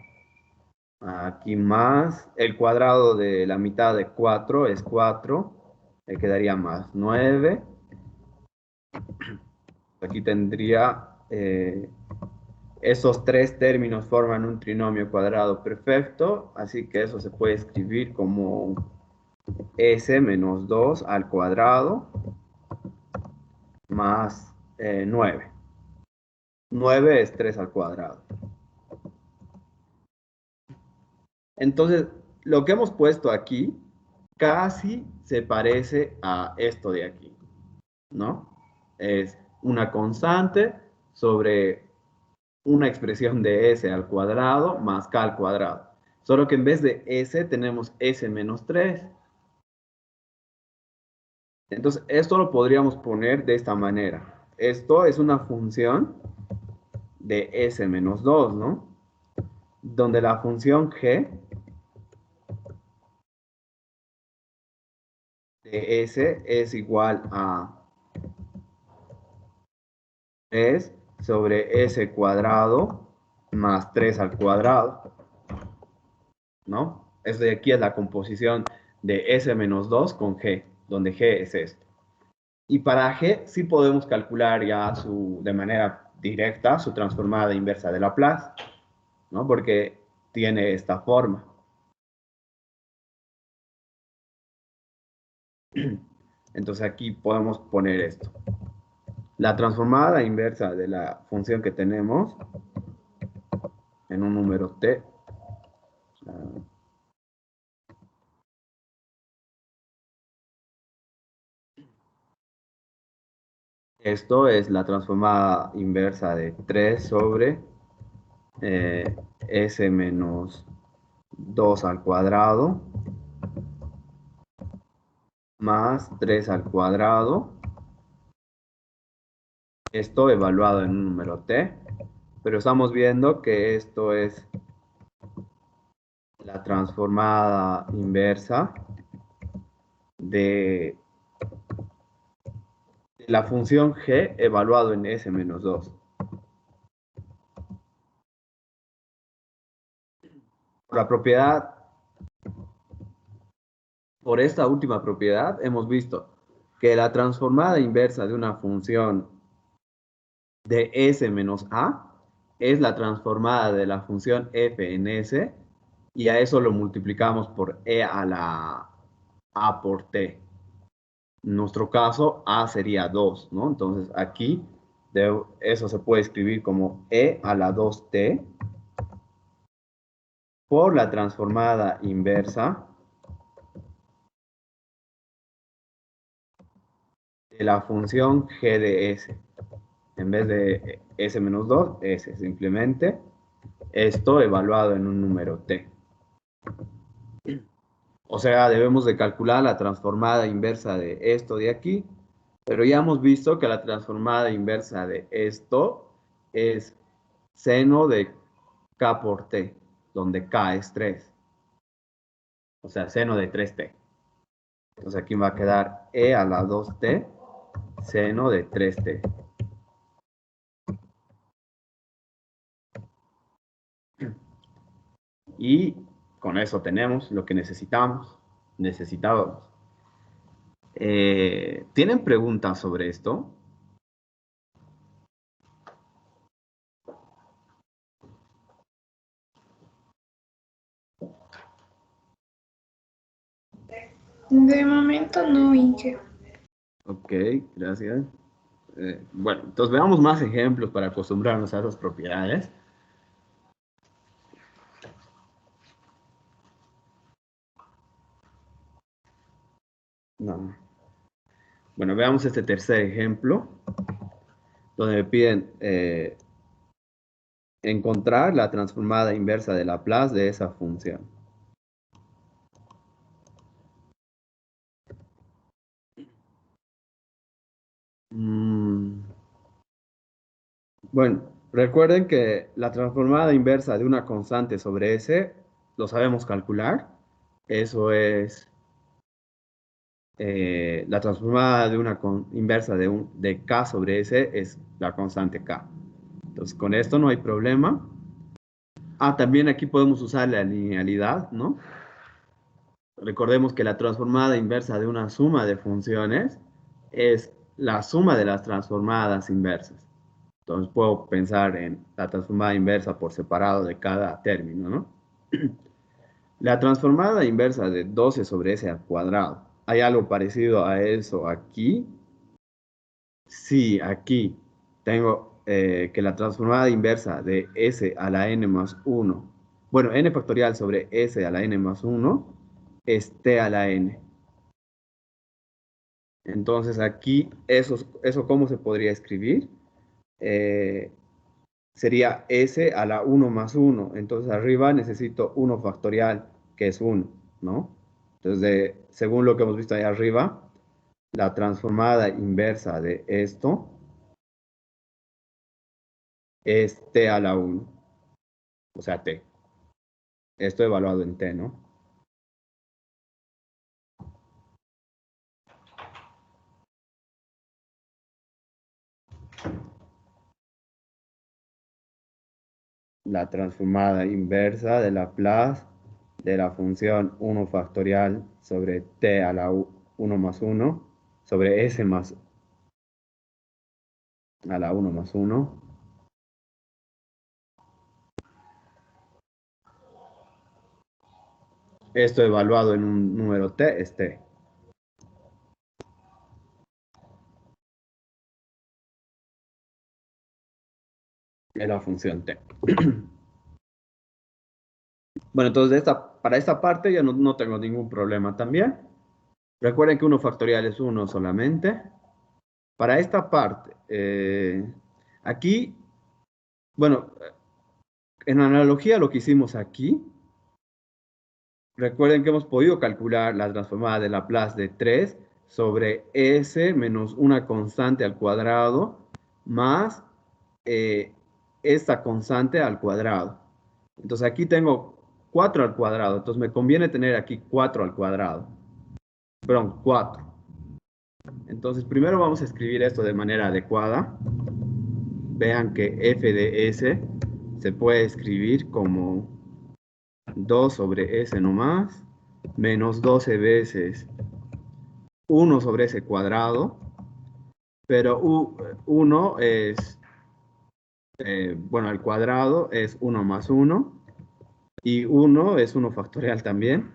Aquí más el cuadrado de la mitad de 4 es 4. Me quedaría más 9. Aquí tendría... esos tres términos forman un trinomio cuadrado perfecto, así que eso se puede escribir como s menos 2 al cuadrado más 9. 9 es 3 al cuadrado. Entonces, lo que hemos puesto aquí casi se parece a esto de aquí, ¿no? Es una constante sobre una expresión de s al cuadrado más k al cuadrado. Solo que en vez de s tenemos s menos 3. Entonces, esto lo podríamos poner de esta manera. Esto es una función de s menos 2, ¿no? Donde la función g de s es igual a 3 sobre s cuadrado más 3 al cuadrado, ¿no? Esto de aquí es la composición de s menos 2 con g, donde g es esto. Y para g sí podemos calcular ya de manera directa su transformada inversa de Laplace, ¿no? Porque tiene esta forma. Entonces aquí podemos poner esto. La transformada inversa de la función que tenemos en un número t. Esto es la transformada inversa de 3 sobre s menos 2 al cuadrado más 3 al cuadrado. Esto evaluado en un número t. Pero estamos viendo que esto es la transformada inversa de la función g evaluado en s menos 2. Por la propiedad, por esta última propiedad, hemos visto que la transformada inversa de una función de s menos a es la transformada de la función f en s, y a eso lo multiplicamos por e a la a por t. En nuestro caso, a sería 2, ¿no? Entonces aquí eso se puede escribir como e a la 2t por la transformada inversa de la función g de s. En vez de s menos 2, s simplemente. Esto evaluado en un número t. O sea, debemos de calcular la transformada inversa de esto de aquí, pero ya hemos visto que la transformada inversa de esto es seno de k por t, donde k es 3. O sea, seno de 3t. Entonces aquí va a quedar e a la 2t, seno de 3t. Y con eso tenemos lo que necesitábamos. ¿Tienen preguntas sobre esto? De momento no, Inge. Ok, gracias. Bueno, entonces veamos más ejemplos para acostumbrarnos a esas propiedades. No. Bueno, veamos este tercer ejemplo, donde me piden encontrar la transformada inversa de Laplace de esa función. Bueno, recuerden que la transformada inversa de una constante sobre S lo sabemos calcular. Eso es la transformada de una inversa de K sobre S es la constante K. Entonces, con esto no hay problema. También aquí podemos usar la linealidad, ¿no? Recordemos que la transformada inversa de una suma de funciones es la suma de las transformadas inversas. Entonces puedo pensar en la transformada inversa por separado de cada término, ¿no? La transformada inversa de 12 sobre S al cuadrado. ¿Hay algo parecido a eso aquí? Sí, aquí tengo que la transformada inversa de S a la N más 1, bueno, N factorial sobre S a la N más 1 es T a la N. Entonces aquí, eso ¿cómo se podría escribir? Sería S a la 1 más 1. Entonces arriba necesito 1 factorial, que es 1, ¿no? Entonces, según lo que hemos visto ahí arriba, la transformada inversa de esto es T a la 1. O sea, T. Esto evaluado en T, ¿no? La transformada inversa de Laplace de la función 1 factorial sobre T a la 1 más 1 sobre S más a la 1 más 1. Esto evaluado en un número T es T. Es la función T. Bueno, entonces para esta parte ya no tengo ningún problema también. Recuerden que 1 factorial es 1 solamente. Para esta parte, aquí, bueno, en analogía a lo que hicimos aquí, recuerden que hemos podido calcular la transformada de Laplace de 3 sobre S menos una constante al cuadrado más esta constante al cuadrado. Entonces aquí tengo 4 al cuadrado, entonces me conviene tener aquí 4 al cuadrado. Perdón, 4. Entonces primero vamos a escribir esto de manera adecuada. Vean que f de s se puede escribir como 2 sobre s nomás, menos 12 veces 1 sobre s cuadrado, pero 1 es, bueno, al cuadrado es 1 más 1, y 1 es 1 factorial también.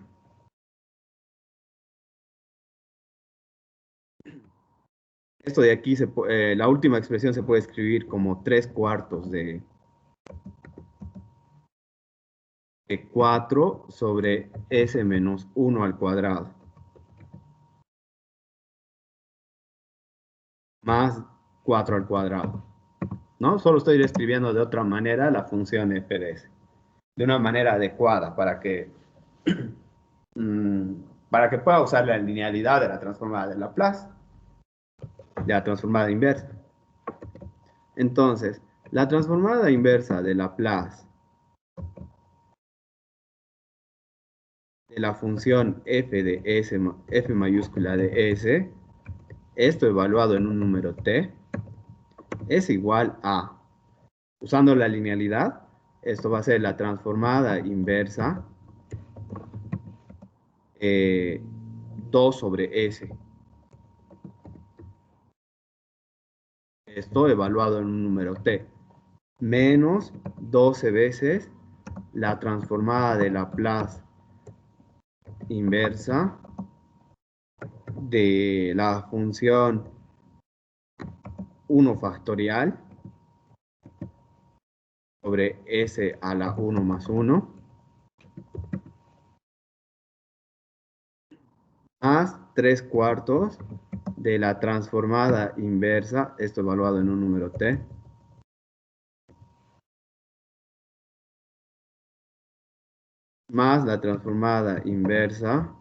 Esto de aquí, la última expresión se puede escribir como 3/4 de 4 sobre s menos 1 al cuadrado. Más 4 al cuadrado, ¿no? Solo estoy escribiendo de otra manera la función f de s, de una manera adecuada para que pueda usar la linealidad de la transformada de Laplace, de la transformada inversa. Entonces, la transformada inversa de Laplace de la función f de s, f mayúscula de s, esto evaluado en un número t, es igual a, usando la linealidad, esto va a ser la transformada inversa 2 sobre s. Esto evaluado en un número t, menos 12 veces la transformada de Laplace inversa de la función 1 factorial sobre s a la 1 más 1 más 3/4 de la transformada inversa, esto evaluado en un número t, más la transformada inversa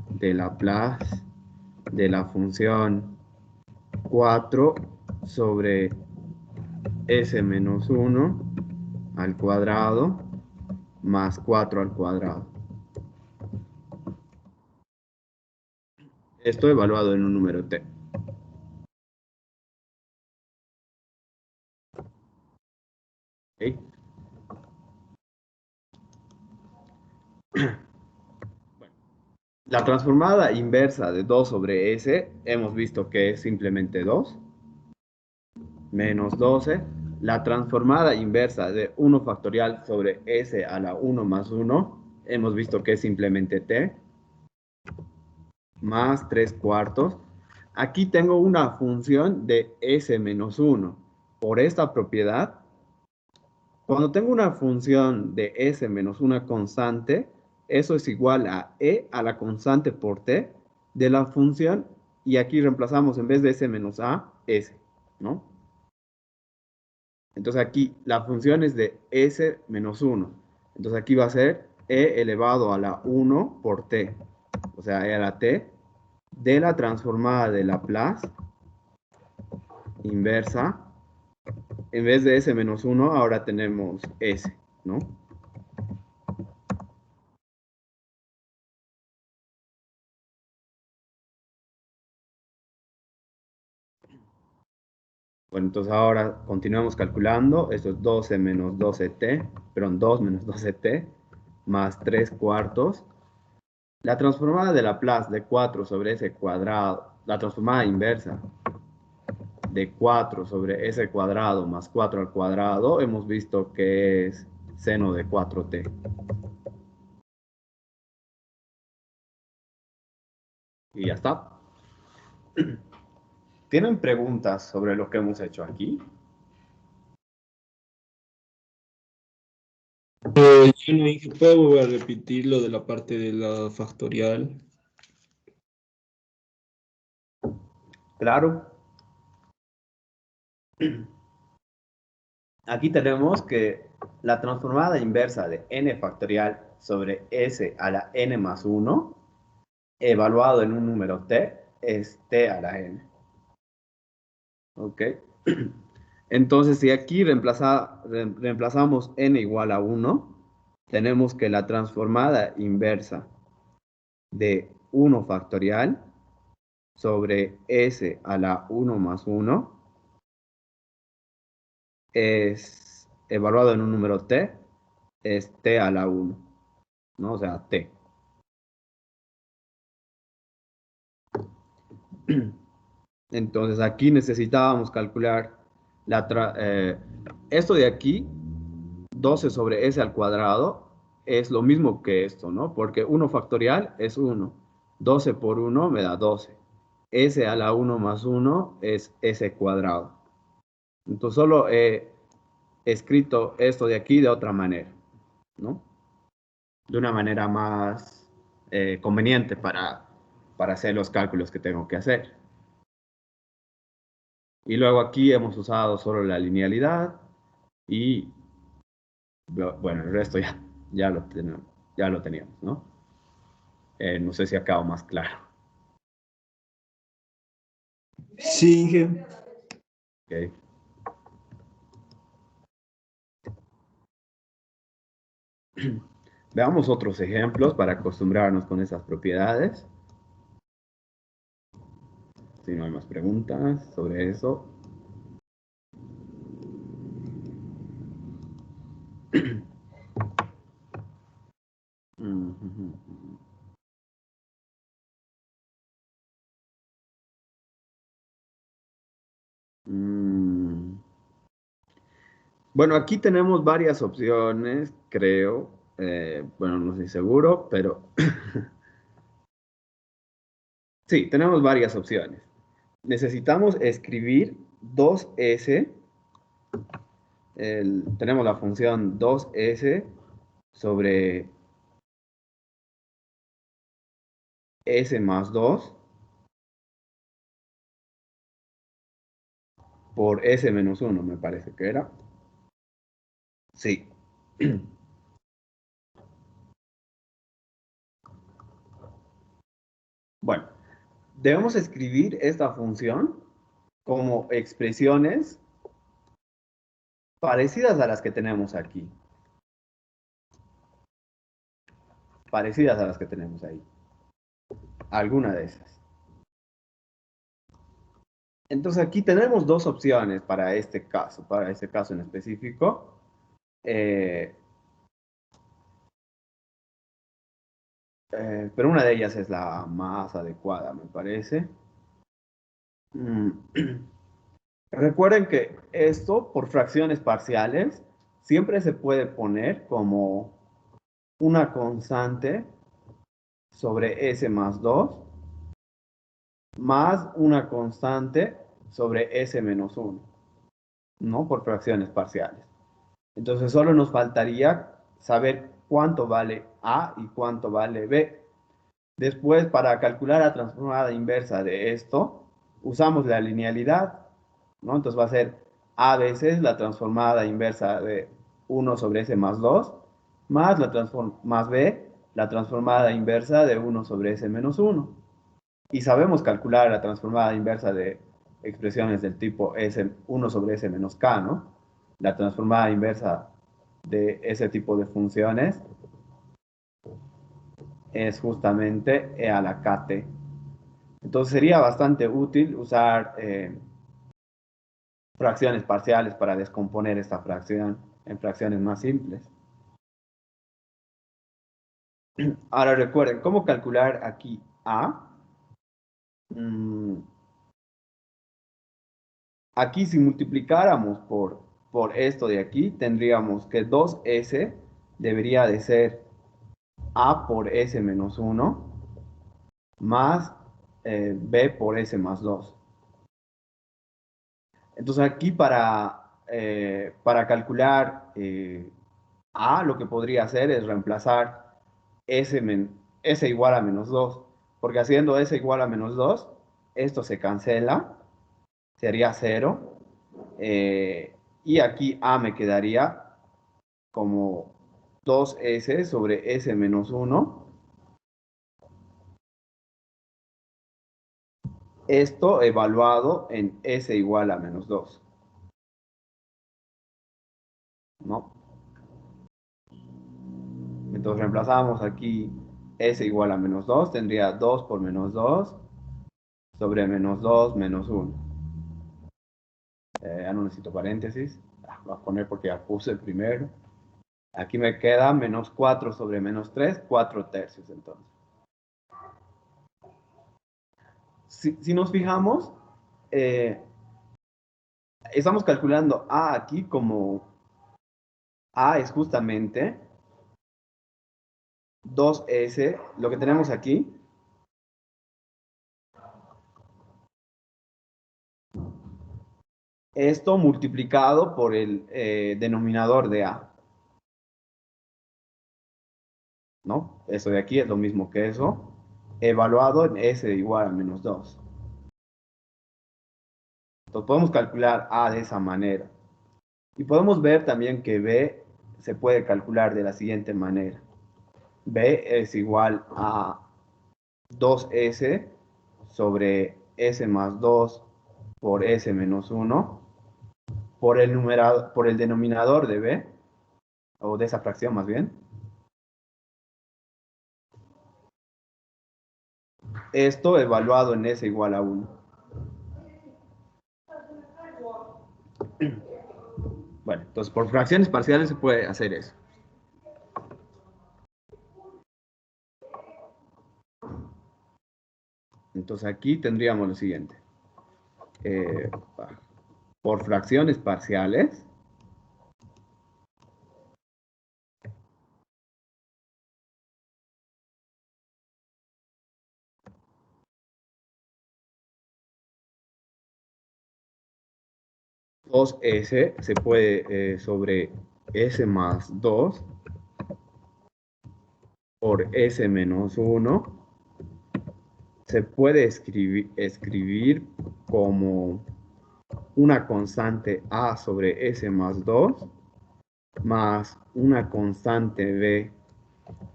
de Laplace de la función 4 sobre s menos 1 al cuadrado más 4 al cuadrado. Esto evaluado en un número t. ¿Okay? La transformada inversa de 2 sobre s, hemos visto que es simplemente 2, menos 12. La transformada inversa de 1 factorial sobre s a la 1 más 1, hemos visto que es simplemente t, más 3/4. Aquí tengo una función de s menos 1. Por esta propiedad, cuando tengo una función de s menos una constante, eso es igual a e a la constante por t de la función, y aquí reemplazamos en vez de s menos a, s, ¿no? Entonces aquí la función es de s menos 1. Entonces aquí va a ser e elevado a la 1 por t, o sea, e a la t, de la transformada de Laplace inversa. En vez de s menos 1, ahora tenemos s, ¿no? Bueno, entonces ahora continuamos calculando. Esto es 12 menos 12t, perdón, 2 menos 12t, más 3/4. La transformada de Laplace de 4 sobre s cuadrado, la transformada inversa de 4 sobre s cuadrado más 4 al cuadrado, hemos visto que es seno de 4t. Y ya está. ¿Tienen preguntas sobre lo que hemos hecho aquí? Yo no dije, ¿puedo volver a repetir lo de la parte de la factorial? Claro. Aquí tenemos que la transformada inversa de n factorial sobre s a la n más 1, evaluado en un número t, es t a la n. ¿Ok? Entonces, si aquí reemplazamos n igual a 1, tenemos que la transformada inversa de 1 factorial sobre s a la 1 más 1 es evaluado en un número t, es t a la 1, ¿no? O sea, t. Entonces aquí necesitábamos calcular esto de aquí, 12 sobre s al cuadrado, es lo mismo que esto, ¿no? Porque 1 factorial es 1. 12 por 1 me da 12. S a la 1 más 1 es s cuadrado. Entonces solo he escrito esto de aquí de otra manera, ¿no? De una manera más conveniente para hacer los cálculos que tengo que hacer. Y luego aquí hemos usado solo la linealidad y, bueno, el resto ya lo teníamos, ¿no? No sé si acabo más claro. Sí, Inge. Okay. Veamos otros ejemplos para acostumbrarnos con esas propiedades. Si no hay más preguntas sobre eso. Bueno, aquí tenemos varias opciones, creo. Bueno, no estoy seguro, pero Sí, tenemos varias opciones. Necesitamos escribir 2s, tenemos la función 2s sobre s más 2 por s menos 1, me parece que era. Sí. Bueno, debemos escribir esta función como expresiones parecidas a las que tenemos aquí. Parecidas a las que tenemos ahí. Alguna de esas. Entonces aquí tenemos dos opciones para este caso en específico. Pero una de ellas es la más adecuada, me parece. Recuerden que esto, por fracciones parciales, siempre se puede poner como una constante sobre s más 2 más una constante sobre s menos 1, ¿no? Por fracciones parciales. Entonces solo nos faltaría saber cuánto vale A y cuánto vale B. Después, para calcular la transformada inversa de esto, usamos la linealidad, ¿no? Entonces va a ser A veces la transformada inversa de 1 sobre S más 2, más B, la transformada inversa de 1 sobre S menos 1. Y sabemos calcular la transformada inversa de expresiones del tipo S1 sobre S menos K, ¿no? La transformada inversa de ese tipo de funciones es justamente E a la KT. Entonces sería bastante útil usar fracciones parciales para descomponer esta fracción en fracciones más simples. Ahora recuerden, ¿cómo calcular aquí A? Aquí si multiplicáramos por esto de aquí, tendríamos que 2s debería de ser A por S menos 1 más B por S más 2. Entonces aquí para calcular A, lo que podría hacer es reemplazar S igual a menos 2, porque haciendo S igual a menos 2, esto se cancela, sería 0, y aquí A me quedaría como 2S sobre S menos 1, esto evaluado en S igual a menos 2, ¿no? Entonces reemplazamos aquí S igual a menos 2, tendría 2 por menos 2 sobre menos 2 menos 1. Ya no necesito paréntesis, voy a poner porque ya puse el primero. Aquí me queda menos 4 sobre menos 3, 4 tercios entonces. Si nos fijamos, estamos calculando A aquí como A es justamente 2S, lo que tenemos aquí. Esto multiplicado por el denominador de A, ¿no? Eso de aquí es lo mismo que eso, evaluado en S igual a menos 2. Entonces podemos calcular A de esa manera. Y podemos ver también que B se puede calcular de la siguiente manera. B es igual a 2S sobre S más 2 por S menos 1 por el denominador de B, o de esa fracción más bien. Esto evaluado en S igual a 1. Bueno, entonces por fracciones parciales se puede hacer eso. Entonces aquí tendríamos lo siguiente. Por fracciones parciales, 2S se puede sobre S más 2 por S menos 1 se puede escribir como una constante A sobre S más 2 más una constante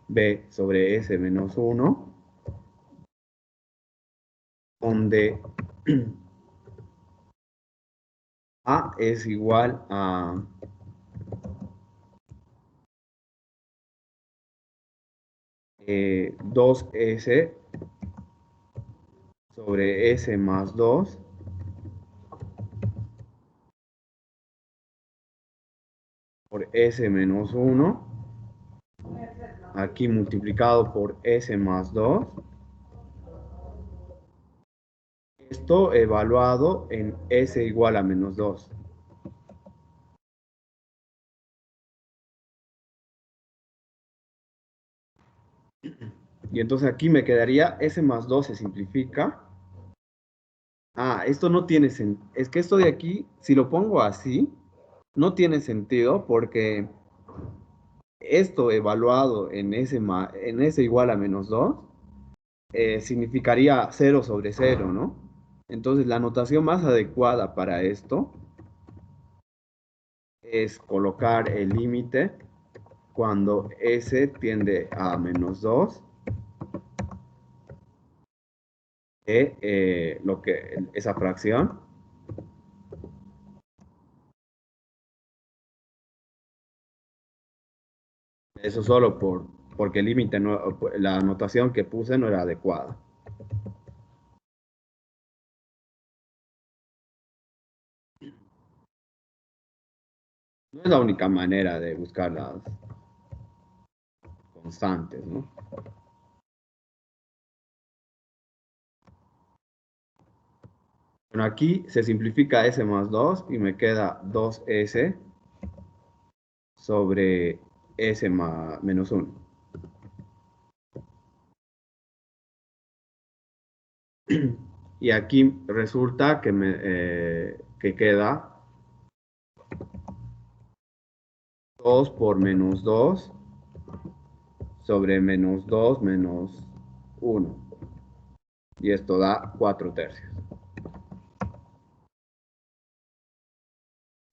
B sobre S menos 1 donde A es igual a 2S sobre S más 2 por S menos 1, aquí multiplicado por S más 2, esto evaluado en S igual a menos 2. Y entonces aquí me quedaría S más 2 se simplifica. Esto no tiene sentido. Es que esto de aquí, si lo pongo así, no tiene sentido porque esto evaluado en S igual a menos 2 significaría 0 sobre 0, ¿no? Entonces la notación más adecuada para esto es colocar el límite cuando S tiende a menos 2 de esa fracción. Eso solo porque el límite, la anotación que puse no era adecuada. No es la única manera de buscar las constantes, ¿no? Bueno, aquí se simplifica S más 2 y me queda 2S sobre S menos 1. Y aquí resulta que queda 2 por menos 2 sobre menos 2 menos 1. Y esto da 4 tercios.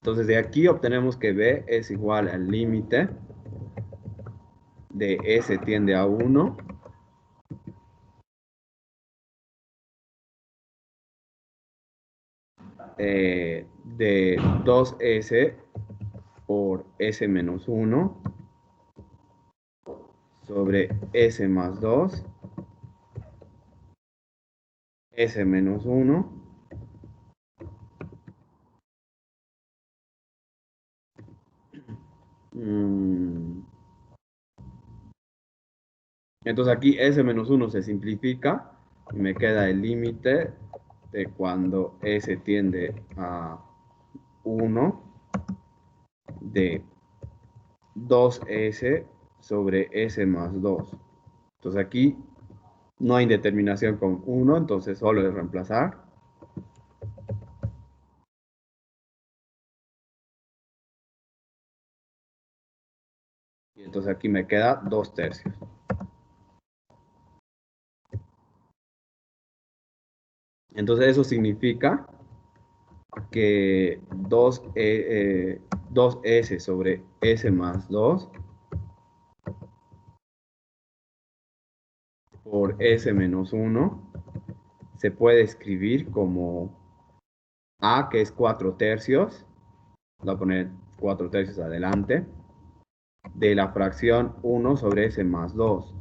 Entonces de aquí obtenemos que B es igual al límite de S tiende a 1 de 2S por S menos 1 sobre S más 2 S menos 1 Entonces aquí S menos 1 se simplifica y me queda el límite de cuando S tiende a 1 de 2S sobre S más 2. Entonces aquí no hay determinación con 1, entonces solo es reemplazar. Y entonces aquí me queda 2 tercios. Entonces eso significa que 2S sobre S más 2 por S menos 1 se puede escribir como A, que es 4 tercios, voy a poner 4 tercios adelante, de la fracción 1 sobre S más 2,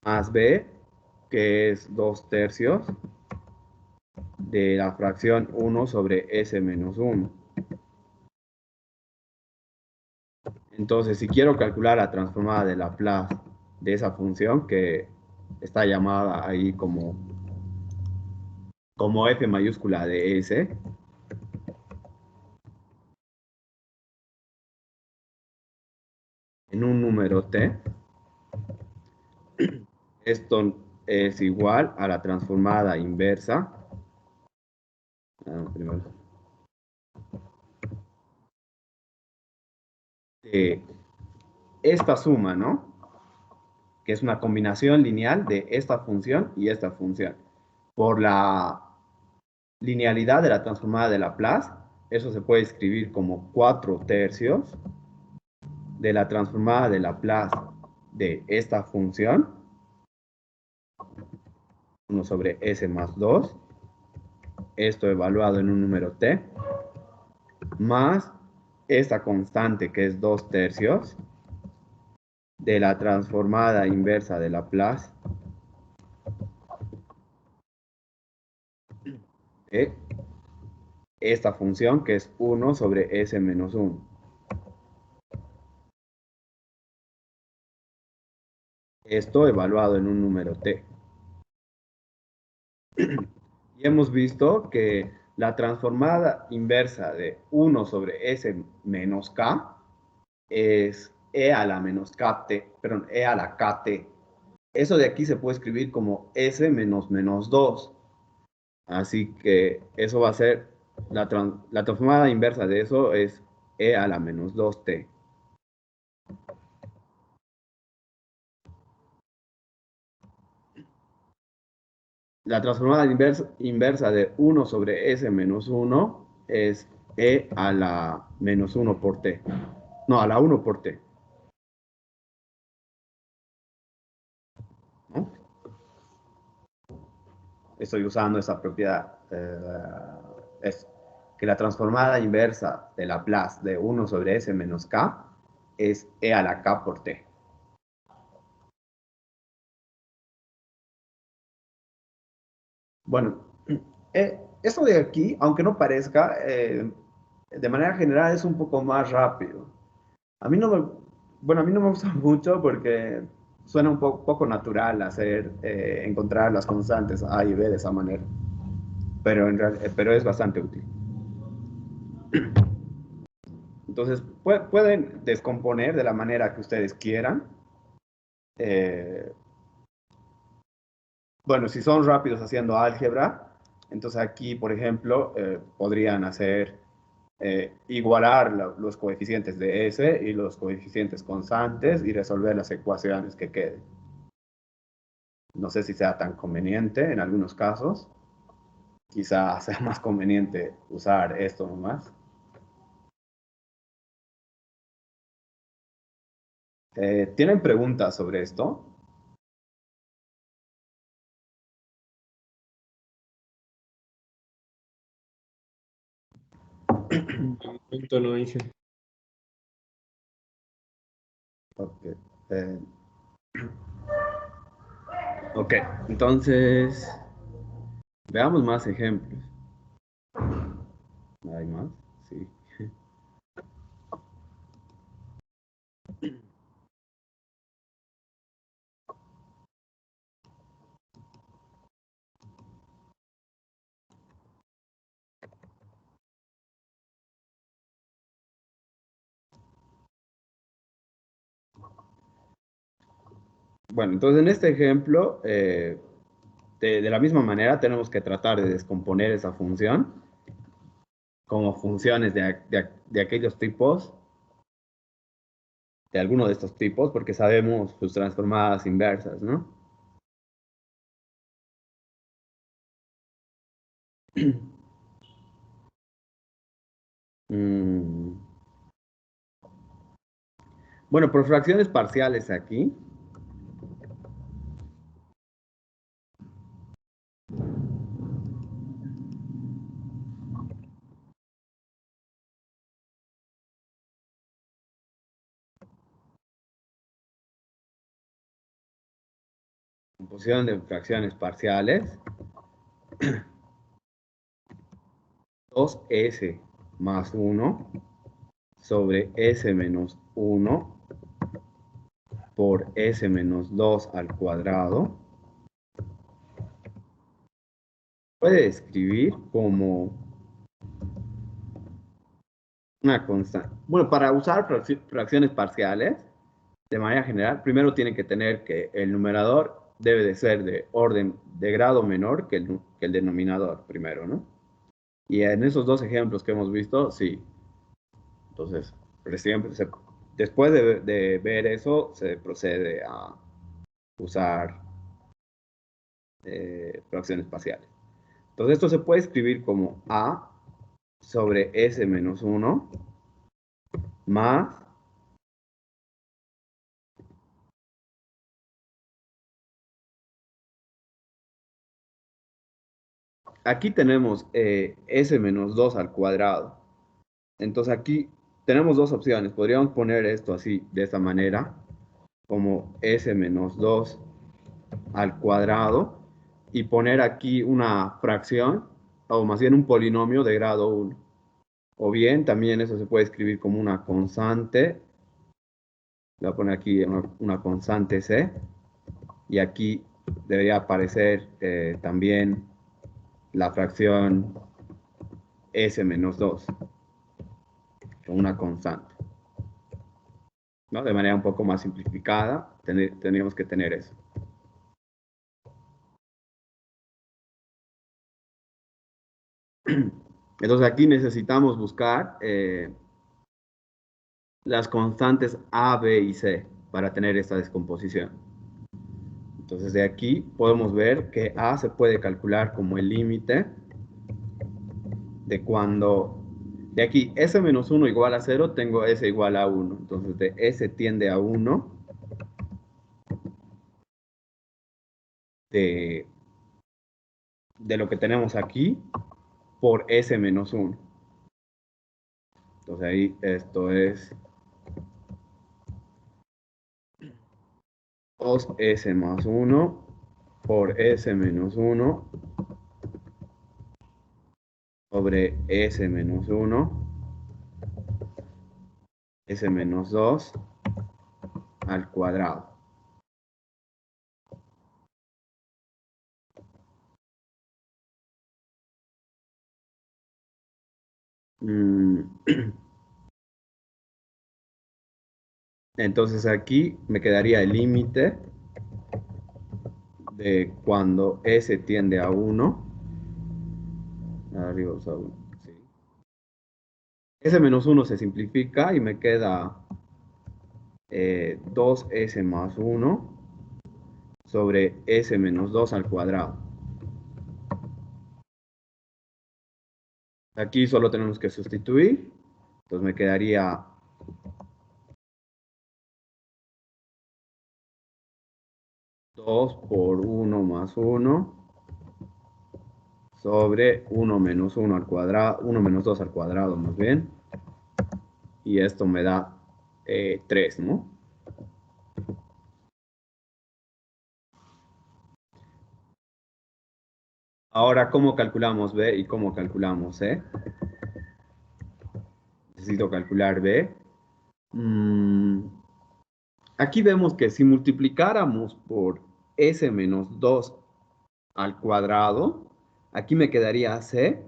más B, que es 2 tercios, de la fracción 1 sobre S menos 1. Entonces, si quiero calcular la transformada de Laplace de esa función, que está llamada ahí como F mayúscula de S, en un número t, esto es igual a la transformada inversa primero. Esta suma, ¿no? Que es una combinación lineal de esta función y esta función. Por la linealidad de la transformada de Laplace, eso se puede escribir como 4/3 de la transformada de Laplace de esta función, 1 sobre s más 2, esto evaluado en un número t, más esta constante que es 2/3 de la transformada inversa de Laplace de esta función que es 1 sobre s menos 1. Esto evaluado en un número t. Y hemos visto que la transformada inversa de 1 sobre s menos k es e a la menos kt, perdón, e a la kt. Eso de aquí se puede escribir como s menos menos 2. Así que eso va a ser, la transformada inversa de eso es e a la menos 2t. La transformada inversa de 1 sobre s menos 1 es e a la menos 1 por t. No, a la 1 por t. ¿No? Estoy usando esa propiedad. Es que la transformada inversa de Laplace de 1 sobre s menos k es e a la k por t. Bueno, esto de aquí, aunque no parezca, de manera general es un poco más rápido. A mí no me, bueno, a mí no me gusta mucho porque suena un poco natural encontrar las constantes A y B de esa manera, pero es bastante útil. Entonces, pueden descomponer de la manera que ustedes quieran. Bueno, si son rápidos haciendo álgebra, entonces aquí, por ejemplo, podrían igualar los coeficientes de S y los coeficientes constantes y resolver las ecuaciones que queden. No sé si sea tan conveniente en algunos casos. Quizá sea más conveniente usar esto nomás. ¿Tienen preguntas sobre esto? No, Inge. Ok. Ok, entonces veamos más ejemplos. ¿Hay más? Sí. Bueno, entonces en este ejemplo, de la misma manera tenemos que tratar de descomponer esa función como funciones de aquellos tipos, de alguno de estos tipos, porque sabemos sus transformadas inversas, ¿no? Bueno, por fracciones parciales aquí. Composición de fracciones parciales. 2s más 1 sobre s menos 1 por s menos 2 al cuadrado. Puede escribir como una constante. Bueno, para usar fracciones parciales, de manera general, primero tiene que tener que el numerador debe de ser de orden de grado menor que el denominador primero, ¿no? Y en esos dos ejemplos que hemos visto, sí. Entonces, después de ver eso, se procede a usar fracciones parciales. Entonces, esto se puede escribir como A sobre S menos 1 más aquí tenemos S menos 2 al cuadrado. Entonces aquí tenemos dos opciones. Podríamos poner esto así, de esta manera, como S menos 2 al cuadrado, y poner aquí una fracción, o más bien un polinomio de grado 1. O bien, también eso se puede escribir como una constante. Voy a poner aquí una constante C. Y aquí debería aparecer también la fracción S menos 2, con una constante, ¿no? De manera un poco más simplificada, tendríamos que tener eso. Entonces aquí necesitamos buscar las constantes A, B y C para tener esta descomposición. Entonces de aquí podemos ver que A se puede calcular como el límite de cuando, de aquí S menos 1 igual a 0, tengo S igual a 1. Entonces de S tiende a 1, de lo que tenemos aquí, por S menos 1. Entonces ahí esto es 2S más 1 por S menos 1 sobre S menos 1, S menos 2 al cuadrado. Entonces aquí me quedaría el límite de cuando S tiende a 1. Arriba, sí. S menos 1 se simplifica y me queda 2S más 1 sobre S menos 2 al cuadrado. Aquí solo tenemos que sustituir. Entonces me quedaría 2 por 1 más 1 sobre 1 menos 1 al cuadrado, 1 menos 2 al cuadrado más bien. Y esto me da 3, ¿no? Ahora, ¿cómo calculamos B y cómo calculamos C? Necesito calcular B. Aquí vemos que si multiplicáramos por S menos 2 al cuadrado, aquí me quedaría C.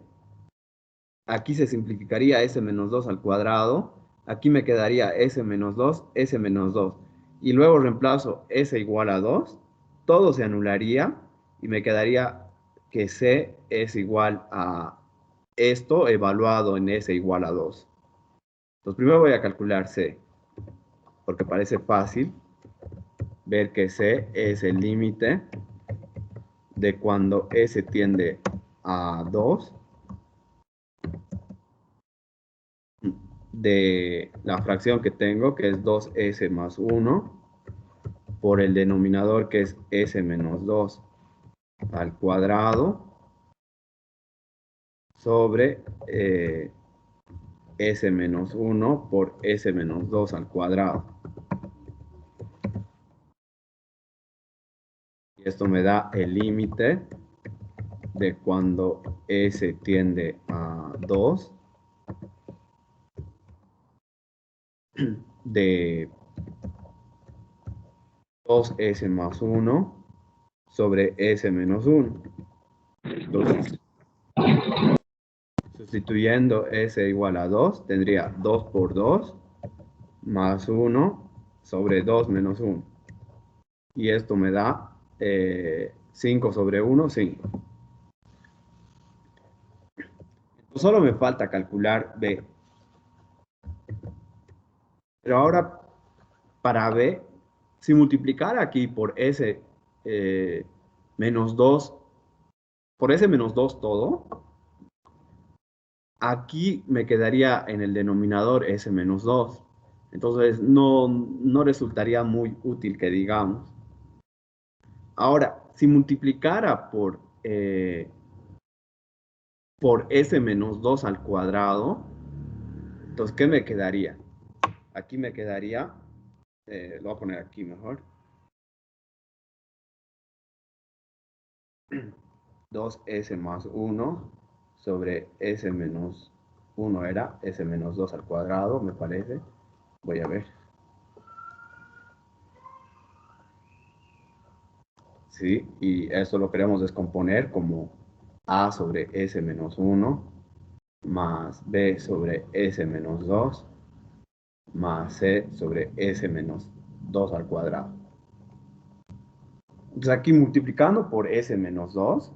Aquí se simplificaría S menos 2 al cuadrado. Aquí me quedaría S menos 2, S menos 2. Y luego reemplazo S igual a 2. Todo se anularía y me quedaría que C es igual a esto evaluado en S igual a 2. Entonces primero voy a calcular C, porque parece fácil ver que C es el límite de cuando S tiende a 2 de la fracción que tengo, que es 2S más 1, por el denominador, que es S menos 2 al cuadrado, sobre S menos 1 por S menos 2 al cuadrado. Y esto me da el límite de cuando S tiende a 2 de 2S más 1 sobre S menos 1. Entonces, sustituyendo S igual a 2, tendría 2 por 2 más 1 sobre 2 menos 1. Y esto me da 5 sobre 1, 5. Solo me falta calcular B. Pero ahora, para B, si multiplicara aquí por S menos 2, por S menos 2 todo, aquí me quedaría en el denominador S menos 2. Entonces, no resultaría muy útil que digamos. Ahora, si multiplicara por S menos 2 al cuadrado, entonces, ¿qué me quedaría? Aquí me quedaría, lo voy a poner aquí mejor. 2S más 1 sobre S menos 1 era S menos 2 al cuadrado, me parece. Voy a ver. Sí, y esto lo queremos descomponer como A sobre S menos 1 más B sobre S menos 2 más C sobre S menos 2 al cuadrado. Entonces aquí multiplicando por S menos 2,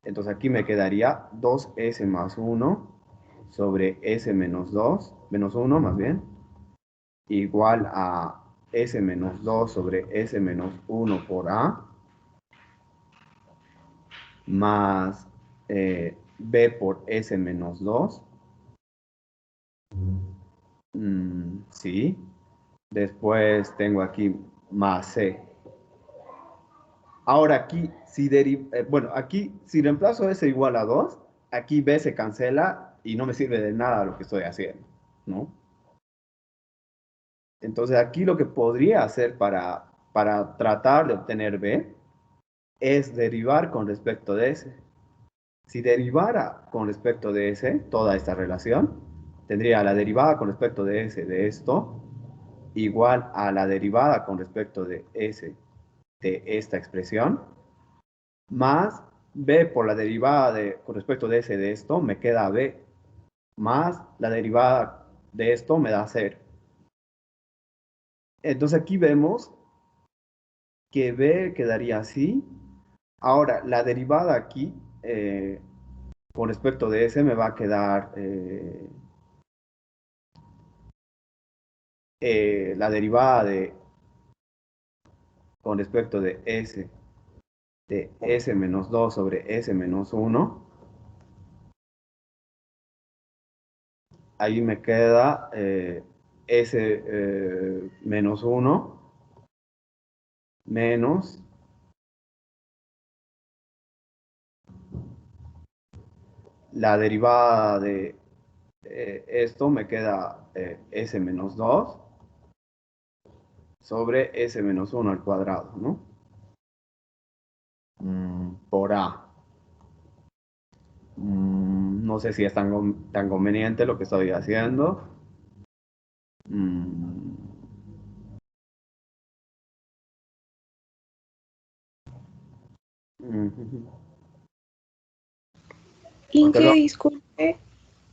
entonces aquí me quedaría 2S más 1 sobre S menos 2, menos 1 más bien, igual a S menos 2 sobre S menos 1 por A, más B por S menos 2. Sí. Después tengo aquí más C. Ahora aquí, aquí, si reemplazo S igual a 2, aquí B se cancela y no me sirve de nada lo que estoy haciendo, ¿no? Entonces aquí lo que podría hacer para tratar de obtener B es derivar con respecto de S. Si derivara con respecto de S toda esta relación, tendría la derivada con respecto de S de esto igual a la derivada con respecto de S de esta expresión, más B por la derivada con respecto de S de esto, me queda B, más la derivada de esto me da 0. Entonces aquí vemos que B quedaría así. Ahora, la derivada aquí, con respecto de S, me va a quedar la derivada con respecto de S menos 2 sobre S menos 1. Ahí me queda S menos 1 menos la derivada de esto, me queda S menos 2 sobre S menos 1 al cuadrado, ¿no? Por A. No sé si es tan conveniente lo que estoy haciendo. Mm, ujú. Porque Inge, disculpe,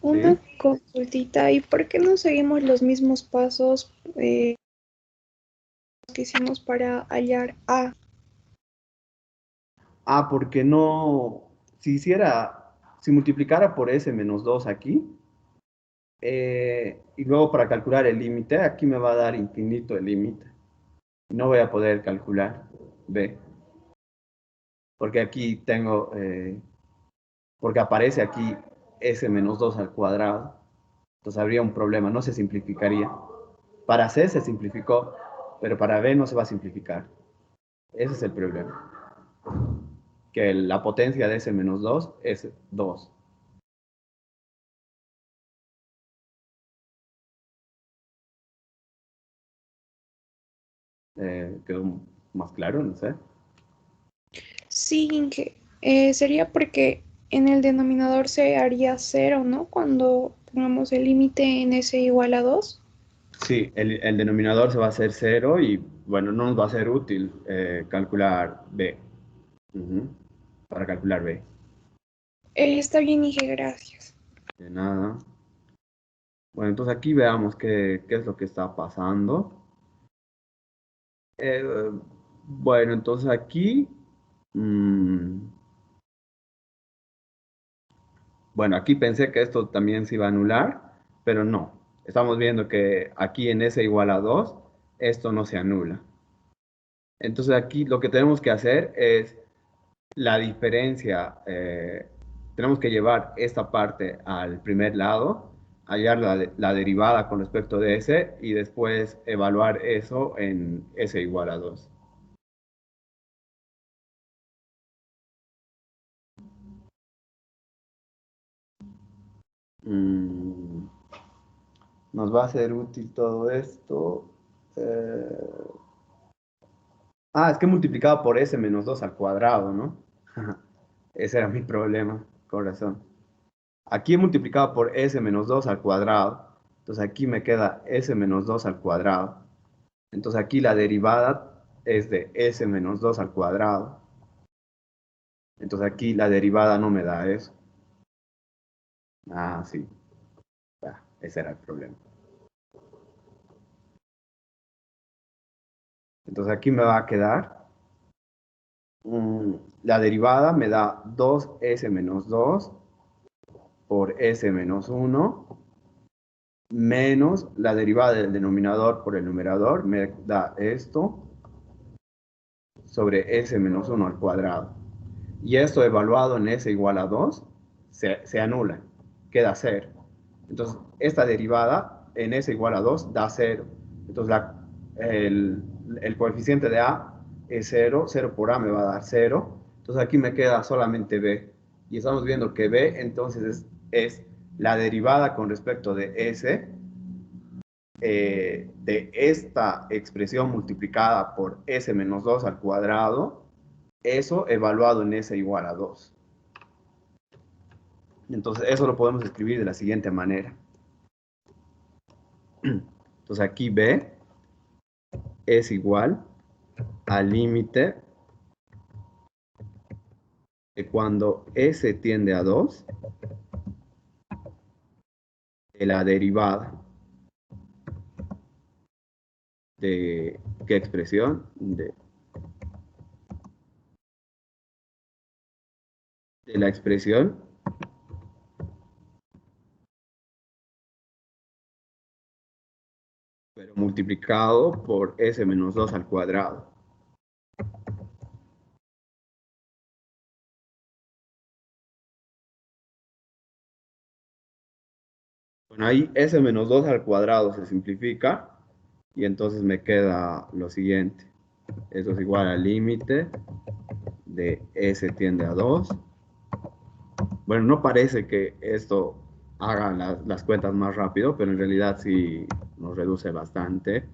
una sí. consultita. ¿Y por qué no seguimos los mismos pasos que hicimos para hallar A? Porque no, si multiplicara por S menos 2 aquí, y luego para calcular el límite, aquí me va a dar infinito el límite. No voy a poder calcular B, porque aquí tengo, porque aparece aquí S menos 2 al cuadrado. Entonces habría un problema, no se simplificaría. Para C se simplificó, pero para B no se va a simplificar. Ese es el problema. Que la potencia de S menos 2 es 2. ¿Quedó más claro? No sé. Sí, Inge. Sería porque en el denominador se haría cero, ¿no? Cuando pongamos el límite en S igual a 2. Sí, el denominador se va a hacer 0 y, bueno, no nos va a ser útil calcular B. Ujú. Para calcular B. Está bien, Inge, gracias. De nada. Bueno, entonces aquí veamos qué es lo que está pasando. Eh, bueno, entonces aquí, mm, Bueno, aquí pensé que esto también se iba a anular, pero no. Estamos viendo que aquí en S igual a 2, esto no se anula. Entonces aquí lo que tenemos que hacer es la diferencia, tenemos que llevar esta parte al primer lado, hallar la derivada con respecto de S y después evaluar eso en S igual a 2. Nos va a ser útil todo esto. Es que multiplicado por S menos 2 al cuadrado, ¿no? Ese era mi problema, con razón. Aquí he multiplicado por S menos 2 al cuadrado. Entonces aquí me queda S menos 2 al cuadrado. Entonces aquí la derivada es de S menos 2 al cuadrado. Entonces aquí la derivada no me da eso. Sí. Ese era el problema. Entonces aquí me va a quedar, la derivada me da 2S menos 2 por S menos 1 menos la derivada del denominador por el numerador me da esto sobre S menos 1 al cuadrado. Y esto evaluado en S igual a 2 se anula, queda 0. Entonces, esta derivada en S igual a 2 da 0. Entonces, el coeficiente de A es 0, 0 por A me va a dar 0. Entonces, aquí me queda solamente B. Y estamos viendo que B entonces es la derivada con respecto de S de esta expresión multiplicada por S menos 2 al cuadrado, eso evaluado en S igual a 2. Entonces, eso lo podemos escribir de la siguiente manera. Entonces, aquí B es igual al límite de cuando S tiende a 2 de la derivada de ¿qué expresión? De la expresión pero multiplicado por S menos 2 al cuadrado. Bueno, ahí S menos 2 al cuadrado se simplifica y entonces me queda lo siguiente. Eso es igual al límite de S tiende a 2. Bueno, no parece que esto haga las cuentas más rápido, pero en realidad sí nos reduce bastante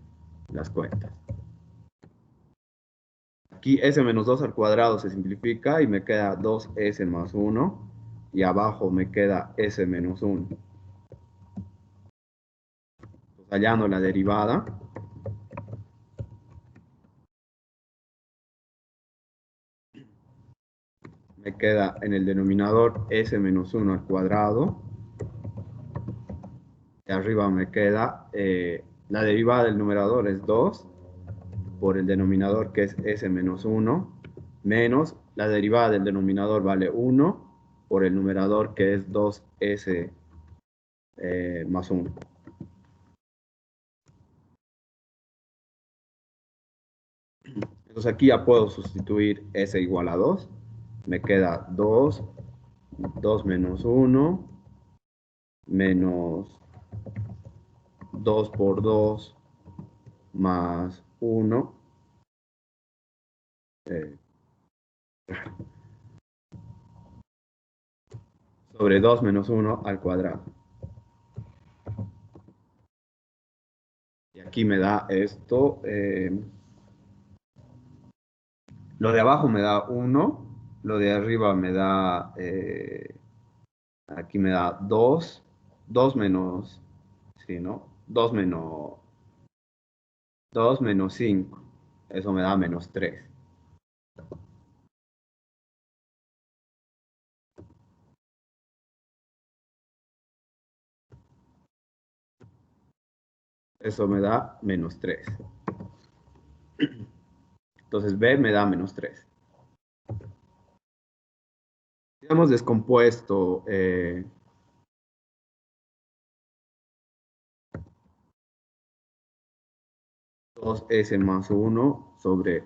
las cuentas. Aquí S menos 2 al cuadrado se simplifica y me queda 2S más 1 y abajo me queda S menos 1. Hallando la derivada, me queda en el denominador S menos 1 al cuadrado. Y arriba me queda, la derivada del numerador es 2 por el denominador que es S menos 1 menos la derivada del denominador vale 1 por el numerador que es 2S más 1. Entonces aquí ya puedo sustituir S igual a 2. Me queda 2 menos 1 menos 2 por 2 más 1 sobre 2 menos 1 al cuadrado. Y aquí me da esto, lo de abajo me da 1, lo de arriba me da, aquí me da 2, 2 menos, sí, ¿no? 2 menos 5, eso me da menos 3. Eso me da menos 3. Entonces B me da menos 3. hemos descompuesto 2s más 1 sobre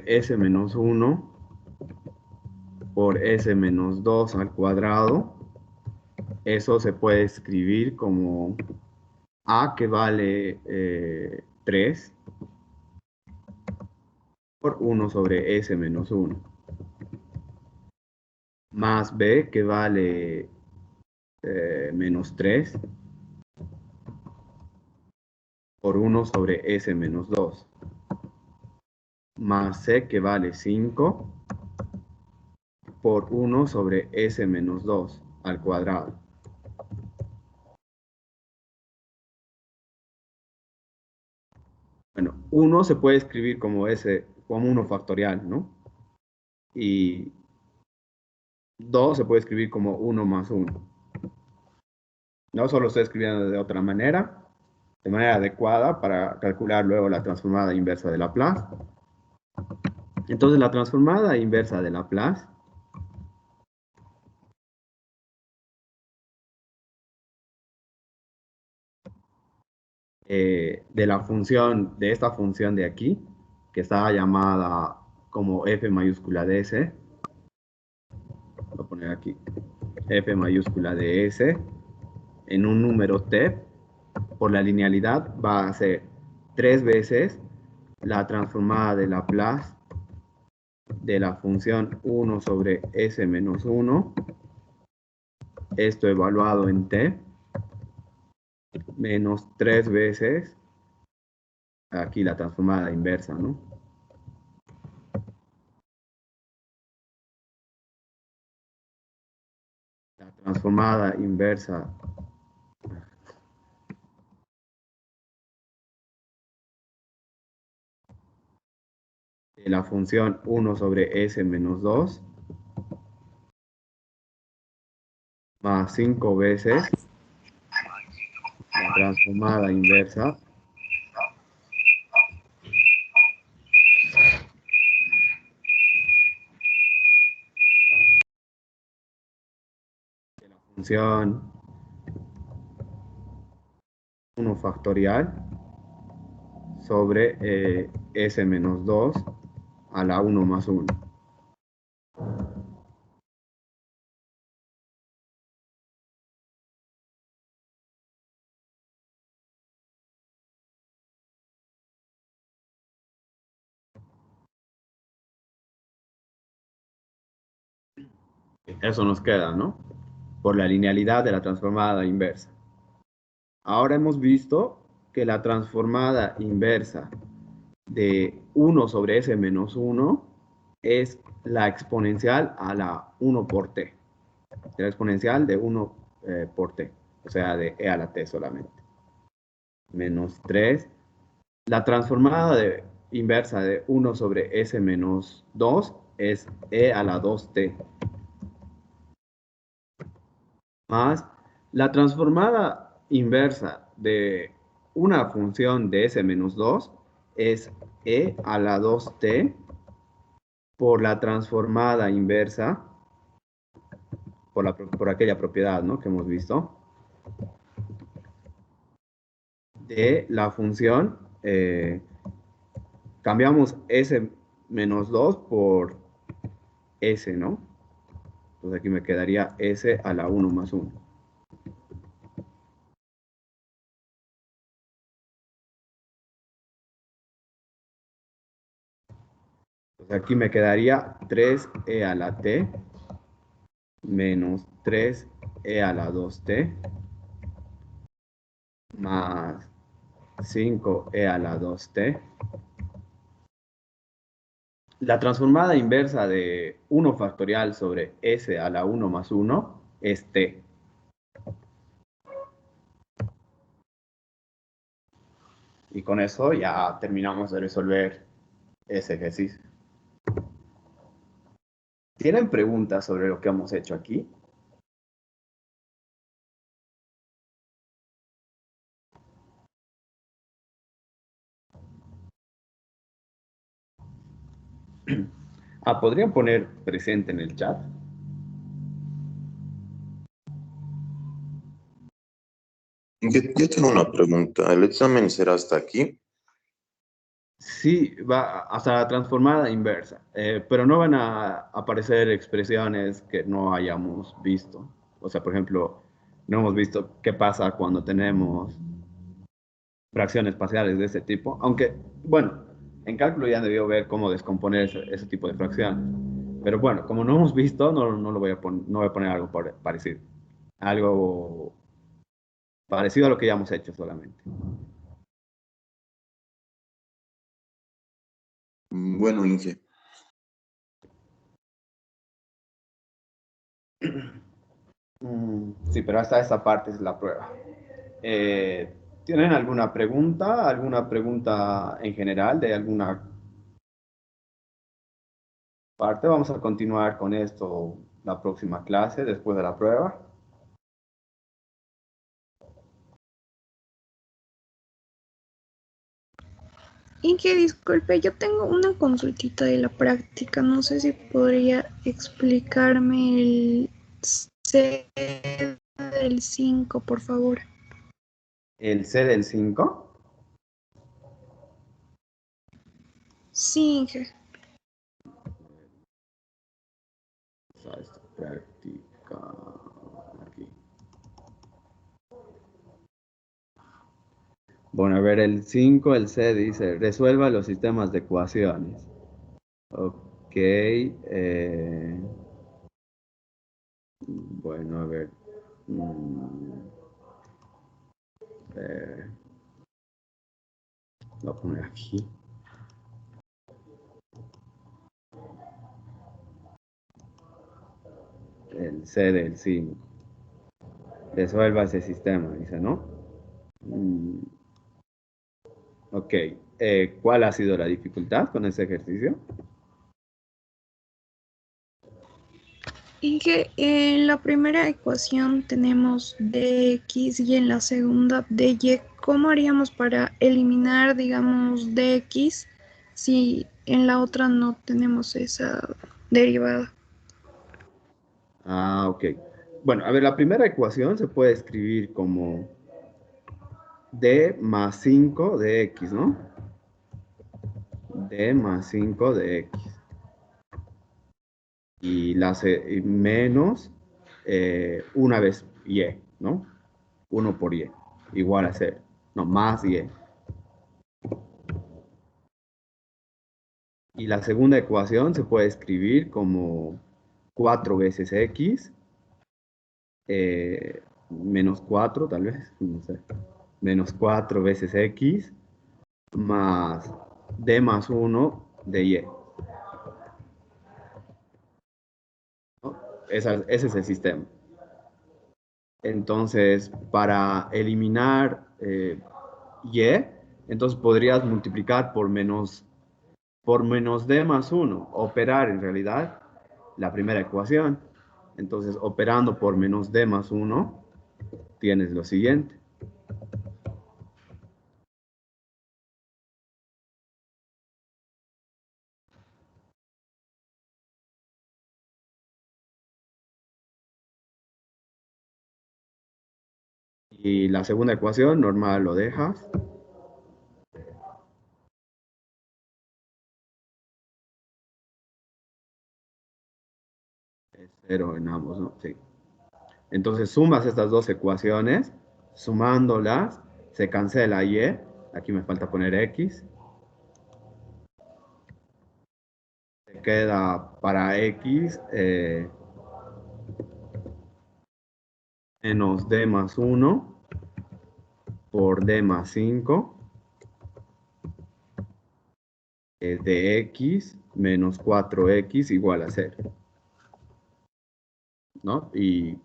s menos 1 por s menos 2 al cuadrado. Eso se puede escribir como a, que vale 3 por 1 sobre s menos 1, más b, que vale menos 3 por 1 sobre s menos 2, más c, que vale 5 por 1 sobre s menos 2 al cuadrado. Bueno, 1 se puede escribir como como 1 factorial, ¿no? Y 2 se puede escribir como 1 más 1. No solo estoy escribiendo de otra manera, de manera adecuada para calcular luego la transformada inversa de Laplace. Entonces, la transformada inversa de Laplace de la función, de esta función de aquí, que está llamada como f mayúscula de s, voy a poner aquí, f mayúscula de s, en un número t, por la linealidad va a ser 3 veces la transformada de Laplace de la función 1 sobre s menos 1, esto evaluado en t, menos 3 veces, aquí la transformada inversa, ¿no? La transformada inversa de la función 1 sobre s menos 2, más 5 veces la transformada inversa de la función 1 factorial sobre s menos 2 a la 1 más 1. Eso nos queda, ¿no? Por la linealidad de la transformada inversa. Ahora hemos visto que la transformada inversa de 1 sobre s menos 1 es la exponencial a la 1 por t. La exponencial de 1 por t, o sea, de e a la t solamente. Menos 3. La transformada inversa de 1 sobre s menos 2 es e a la 2t. Más la transformada inversa de una función de s menos 2 es e a la 2t por la transformada inversa, por aquella propiedad, ¿no?, que hemos visto, de la función, cambiamos s menos 2 por s, ¿no? Entonces aquí me quedaría s a la 1 más 1. Entonces aquí me quedaría 3e a la t menos 3e a la 2t más 5e a la 2t. La transformada inversa de 1 factorial sobre s a la 1 más 1 es t. Y con eso ya terminamos de resolver ese ejercicio. ¿Tienen preguntas sobre lo que hemos hecho aquí? ¿Podrían poner presente en el chat? Yo tengo una pregunta. ¿El examen será hasta aquí? Sí, va hasta la transformada inversa, pero no van a aparecer expresiones que no hayamos visto. O sea, por ejemplo, no hemos visto qué pasa cuando tenemos fracciones parciales de ese tipo, aunque, bueno, en cálculo ya debió ver cómo descomponer ese tipo de fracciones. Pero bueno, como no hemos visto, no lo voy a no voy a poner algo parecido. Algo parecido a lo que ya hemos hecho solamente. Bueno, Inge. Sí, pero hasta esa parte es la prueba. ¿Tienen alguna pregunta? ¿Alguna pregunta en general de alguna parte? Vamos a continuar con esto la próxima clase después de la prueba. Y que disculpe, yo tengo una consultita de la práctica. No sé si podría explicarme el C del 5, por favor. ¿El C del 5? Sí, Inge. Esta práctica aquí. Bueno, a ver, el 5, el C dice, resuelva los sistemas de ecuaciones. Ok. Bueno, a ver. Lo voy a poner aquí. El C del 5. Resuelva ese sistema, dice, ¿no? Ok. ¿Cuál ha sido la dificultad con ese ejercicio? Inge, en la primera ecuación tenemos dx y en la segunda dy. ¿Cómo haríamos para eliminar, digamos, dx si en la otra no tenemos esa derivada? Ok. Bueno, a ver, la primera ecuación se puede escribir como d más 5 de x, ¿no? D más 5 de x. Y menos una vez y, ¿no? 1 por y, igual a 0. No, más y. Y la segunda ecuación se puede escribir como 4 veces x, menos 4 tal vez, no sé. Menos 4 veces x, más d más 1 de y. ¿No? Ese es el sistema. Entonces, para eliminar y, entonces podrías multiplicar por menos d más 1, operar en realidad la primera ecuación. Entonces, operando por menos d más 1, tienes lo siguiente. Y la segunda ecuación, normal, lo dejas. Es 0 en ambos, ¿no? Sí. Entonces sumas estas dos ecuaciones, sumándolas, se cancela y, aquí me falta poner x. Se queda para x menos d más 1 por d más 5 de x menos 4x igual a 0. ¿No? Y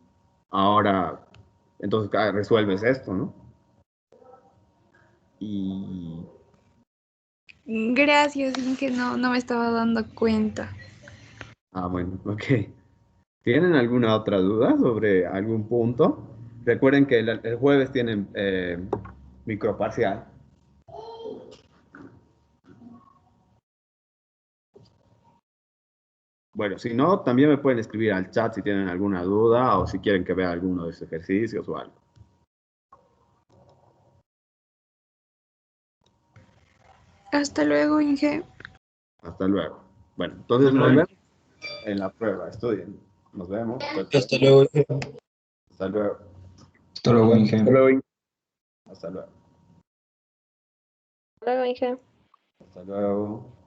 ahora, entonces resuelves esto, ¿no? Y Gracias, Inge, no me estaba dando cuenta. bueno, ok. ¿Tienen alguna otra duda sobre algún punto? Recuerden que el jueves tienen microparcial. Bueno, si no, también me pueden escribir al chat si tienen alguna duda o si quieren que vea alguno de estos ejercicios o algo. Hasta luego, Inge. Hasta luego. Bueno, entonces nos vemos en la prueba. Estudien. Nos vemos. Hasta luego. Hasta luego. Hasta luego, Inge. Hasta luego. Hasta luego. Luego, Inge. Hasta luego.